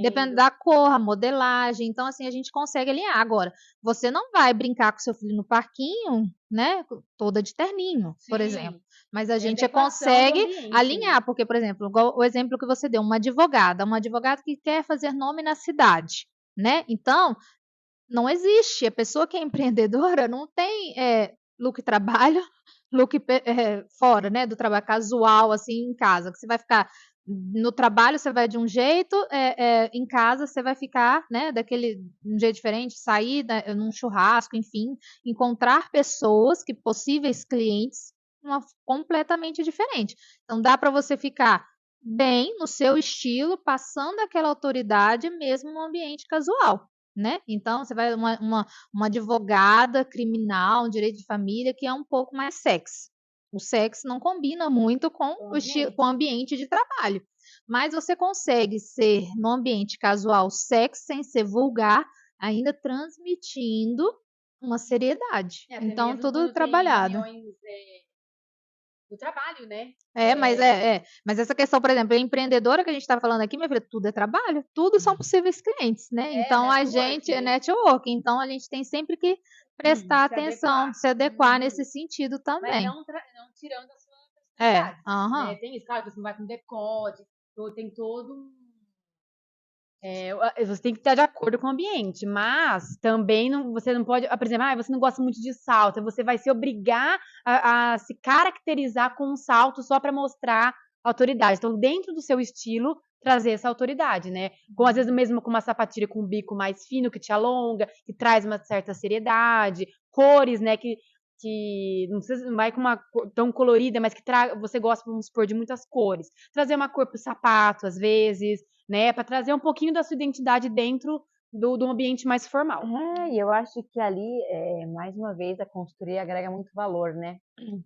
depende da cor, a modelagem. Então, assim, a gente consegue alinhar. Agora, você não vai brincar com seu filho no parquinho, né? Toda de terninho, por exemplo. Mas a gente consegue alinhar, porque, por exemplo, igual o exemplo que você deu, uma advogada que quer fazer nome na cidade, né? Então, não existe. A pessoa que é empreendedora não tem look trabalho, look fora, né? Do trabalho casual, assim, em casa, que você vai ficar. No trabalho você vai de um jeito, em casa você vai ficar, né, de um jeito diferente, sair num churrasco, enfim, encontrar pessoas, possíveis clientes, completamente diferente. Então dá para você ficar bem no seu estilo, passando aquela autoridade mesmo no ambiente casual, né? Então você vai uma advogada criminal, um direito de família que é um pouco mais sexy. O sexo não combina muito com o ambiente de trabalho. Mas você consegue ser, no ambiente casual, sexy, sem ser vulgar, ainda transmitindo uma seriedade. Então, tudo trabalhado.
Do trabalho, né?
Mas essa questão, por exemplo, a empreendedora que a gente está falando aqui, minha filha, tudo é trabalho, tudo são possíveis clientes, né? Então, a gente é network, então a gente tem sempre que prestar atenção, se adequar nesse sentido também.
Mas não tirando a sua personalidade. Tem isso, claro, você não vai com decote, tem todo você tem que estar de acordo com o ambiente, mas também você não pode, por exemplo, você não gosta muito de salto, você vai se obrigar a se caracterizar com um salto só para mostrar autoridade. Então, dentro do seu estilo, trazer essa autoridade, né? Às vezes mesmo com uma sapatilha com um bico mais fino, que te alonga, que traz uma certa seriedade, cores, né, que que não vai com uma cor tão colorida, mas que você gosta, vamos supor, de muitas cores. Trazer uma cor pro sapato, às vezes, né? Para trazer um pouquinho da sua identidade dentro do ambiente mais formal.
E eu acho que ali, mais uma vez, a consultoria agrega muito valor, né?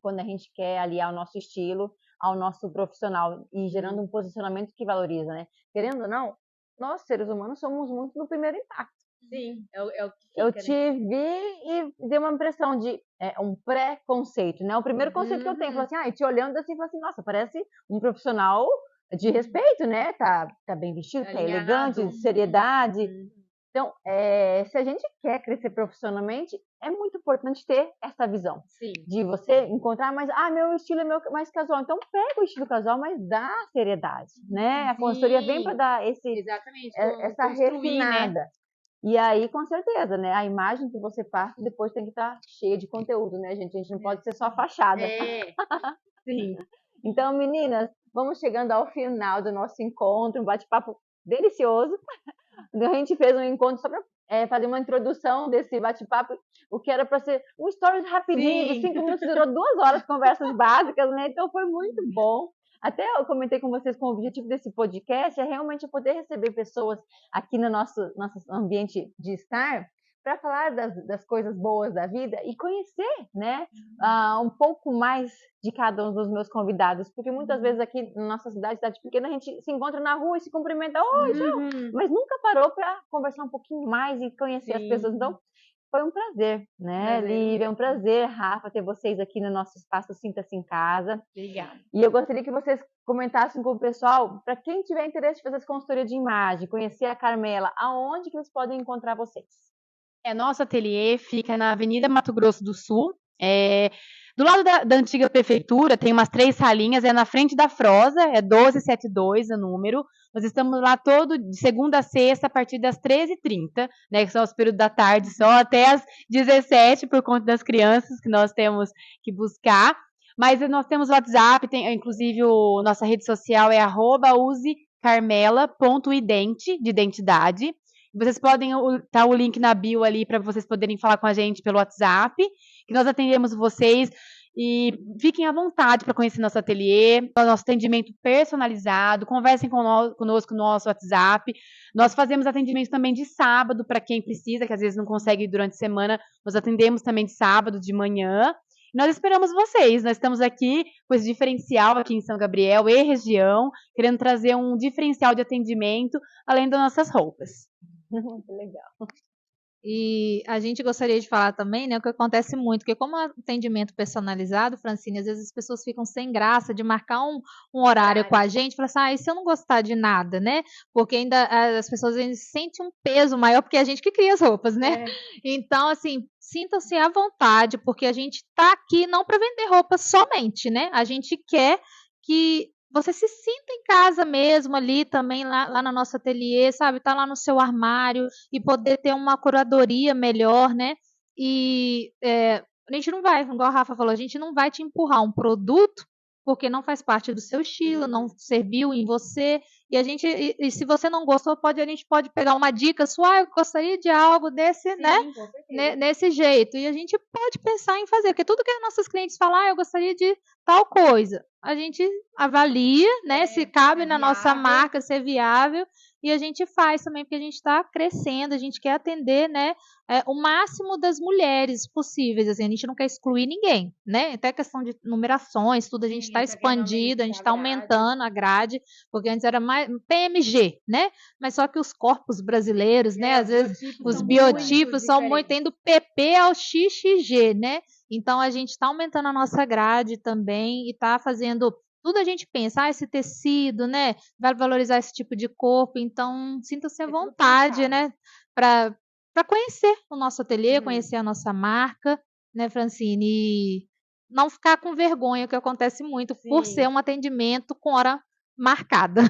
Quando a gente quer aliar o nosso estilo ao nosso profissional e gerando um posicionamento que valoriza, né? Querendo ou não, nós, seres humanos, somos muito no primeiro impacto.
Sim, é o que fica,
Eu te vi e dei uma impressão de um pré-conceito, né? O primeiro conceito que eu tenho, falei assim, te olhando assim, falei assim, nossa, parece um profissional de respeito, né? Tá bem vestido, tá elegante, de seriedade. Então, se a gente quer crescer profissionalmente, é muito importante ter essa visão.
Sim.
De você encontrar mais, meu estilo é mais casual. Então, pega o estilo casual, mas dá seriedade, né? A consultoria vem para dar essa refinada. Né? E aí, com certeza, né? A imagem que você passa depois tem que estar cheia de conteúdo, né, gente? A gente não pode ser só fachada.
Sim.
Então, meninas, vamos chegando ao final do nosso encontro, um bate-papo delicioso. A gente fez um encontro só para fazer uma introdução desse bate-papo, o que era para ser um stories rapidinho, 5 minutos, durou 2 horas de conversas básicas, né? Então foi muito bom. Até eu comentei com vocês que o objetivo desse podcast é realmente poder receber pessoas aqui no nosso ambiente de estar, para falar das coisas boas da vida e conhecer, né, um pouco mais de cada um dos meus convidados, porque muitas vezes aqui na nossa cidade pequena, a gente se encontra na rua e se cumprimenta, mas nunca parou para conversar um pouquinho mais e conhecer as pessoas. Então, foi um prazer, né, Lívia? É um prazer, Rafa, ter vocês aqui no nosso espaço Sinta-se em Casa.
Obrigada.
E eu gostaria que vocês comentassem com o pessoal, para quem tiver interesse de fazer essa consultoria de imagem, conhecer a Carmela, aonde que eles podem encontrar vocês?
Nosso ateliê fica na Avenida Mato Grosso do Sul, do lado da antiga prefeitura, tem umas 3 salinhas, na frente da Frosa, 1272 o número. Nós estamos lá de segunda a sexta, a partir das 13h30, né, que são os períodos da tarde só, até as 17h, por conta das crianças que nós temos que buscar. Mas nós temos o WhatsApp, inclusive nossa rede social é @usecarmela.idente, de identidade. Vocês podem estar o link na bio ali para vocês poderem falar com a gente pelo WhatsApp, que nós atendemos vocês e fiquem à vontade para conhecer nosso ateliê, nosso atendimento personalizado, conversem conosco no nosso WhatsApp. Nós fazemos atendimento também de sábado para quem precisa, que às vezes não consegue ir durante a semana, nós atendemos também de sábado, de manhã. Nós esperamos vocês, nós estamos aqui com esse diferencial aqui em São Gabriel e região, querendo trazer um diferencial de atendimento, além das nossas roupas.
Muito legal.
E a gente gostaria de falar também, né, o que acontece muito, porque como atendimento personalizado, Francine, às vezes as pessoas ficam sem graça de marcar um horário com a gente, falar assim, e se eu não gostar de nada, né? Porque ainda as pessoas ainda sentem um peso maior, porque é a gente que cria as roupas, né? Então, assim, sintam-se à vontade, porque a gente tá aqui não para vender roupas somente, né? A gente quer que você se sinta em casa mesmo ali também, lá no nosso ateliê, sabe? Tá lá no seu armário e poder ter uma curadoria melhor, né? E a gente não vai, igual a Rafa falou, a gente não vai te empurrar um produto porque não faz parte do seu estilo, não serviu em você. E se você não gostou, a gente pode pegar uma dica sua, eu gostaria de algo desse, sim, né? Nesse jeito. E a gente pode pensar em fazer, porque tudo que as nossas clientes falam, eu gostaria de tal coisa. A gente avalia, né, se cabe na nossa marca, se é viável, e a gente faz também, porque a gente está crescendo, a gente quer atender, né, o máximo das mulheres possíveis, assim, a gente não quer excluir ninguém, né, até questão de numerações, tudo, a gente está expandindo, a gente está aumentando a grade, porque antes era mais PMG, né, mas só que os corpos brasileiros, né, às vezes os biotipos são muito, tendo PP ao XXG, né, então a gente está aumentando a nossa grade também e está fazendo tudo, a gente pensa, esse tecido, né, vai valorizar esse tipo de corpo, então sinta-se à vontade, né, para conhecer o nosso ateliê, conhecer a nossa marca, né, Francine, e não ficar com vergonha, que acontece muito, por ser um atendimento com hora marcada.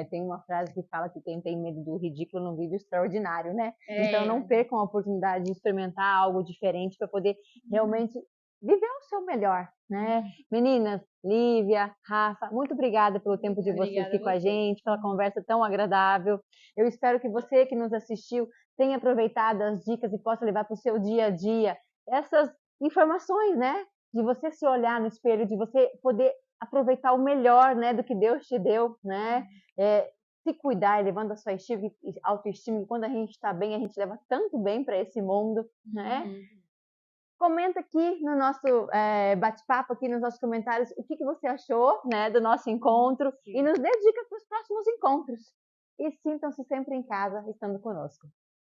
Tem uma frase que fala que quem tem medo do ridículo não vive o extraordinário, né? Então não percam a oportunidade de experimentar algo diferente para poder realmente viver o seu melhor, né? Meninas, Lívia, Rafa, muito obrigada pelo tempo de vocês aqui com a gente, pela conversa tão agradável. Eu espero que você que nos assistiu tenha aproveitado as dicas e possa levar para o seu dia a dia essas informações, né? De você se olhar no espelho, de você poder aproveitar o melhor, né, do que Deus te deu, né? Se cuidar, elevando a sua autoestima, e quando a gente está bem, a gente leva tanto bem para esse mundo, né? Comenta aqui no nosso bate-papo, aqui nos nossos comentários, o que você achou, né, do nosso encontro. E nos dê dicas para os próximos encontros. E sintam-se sempre em casa, estando conosco.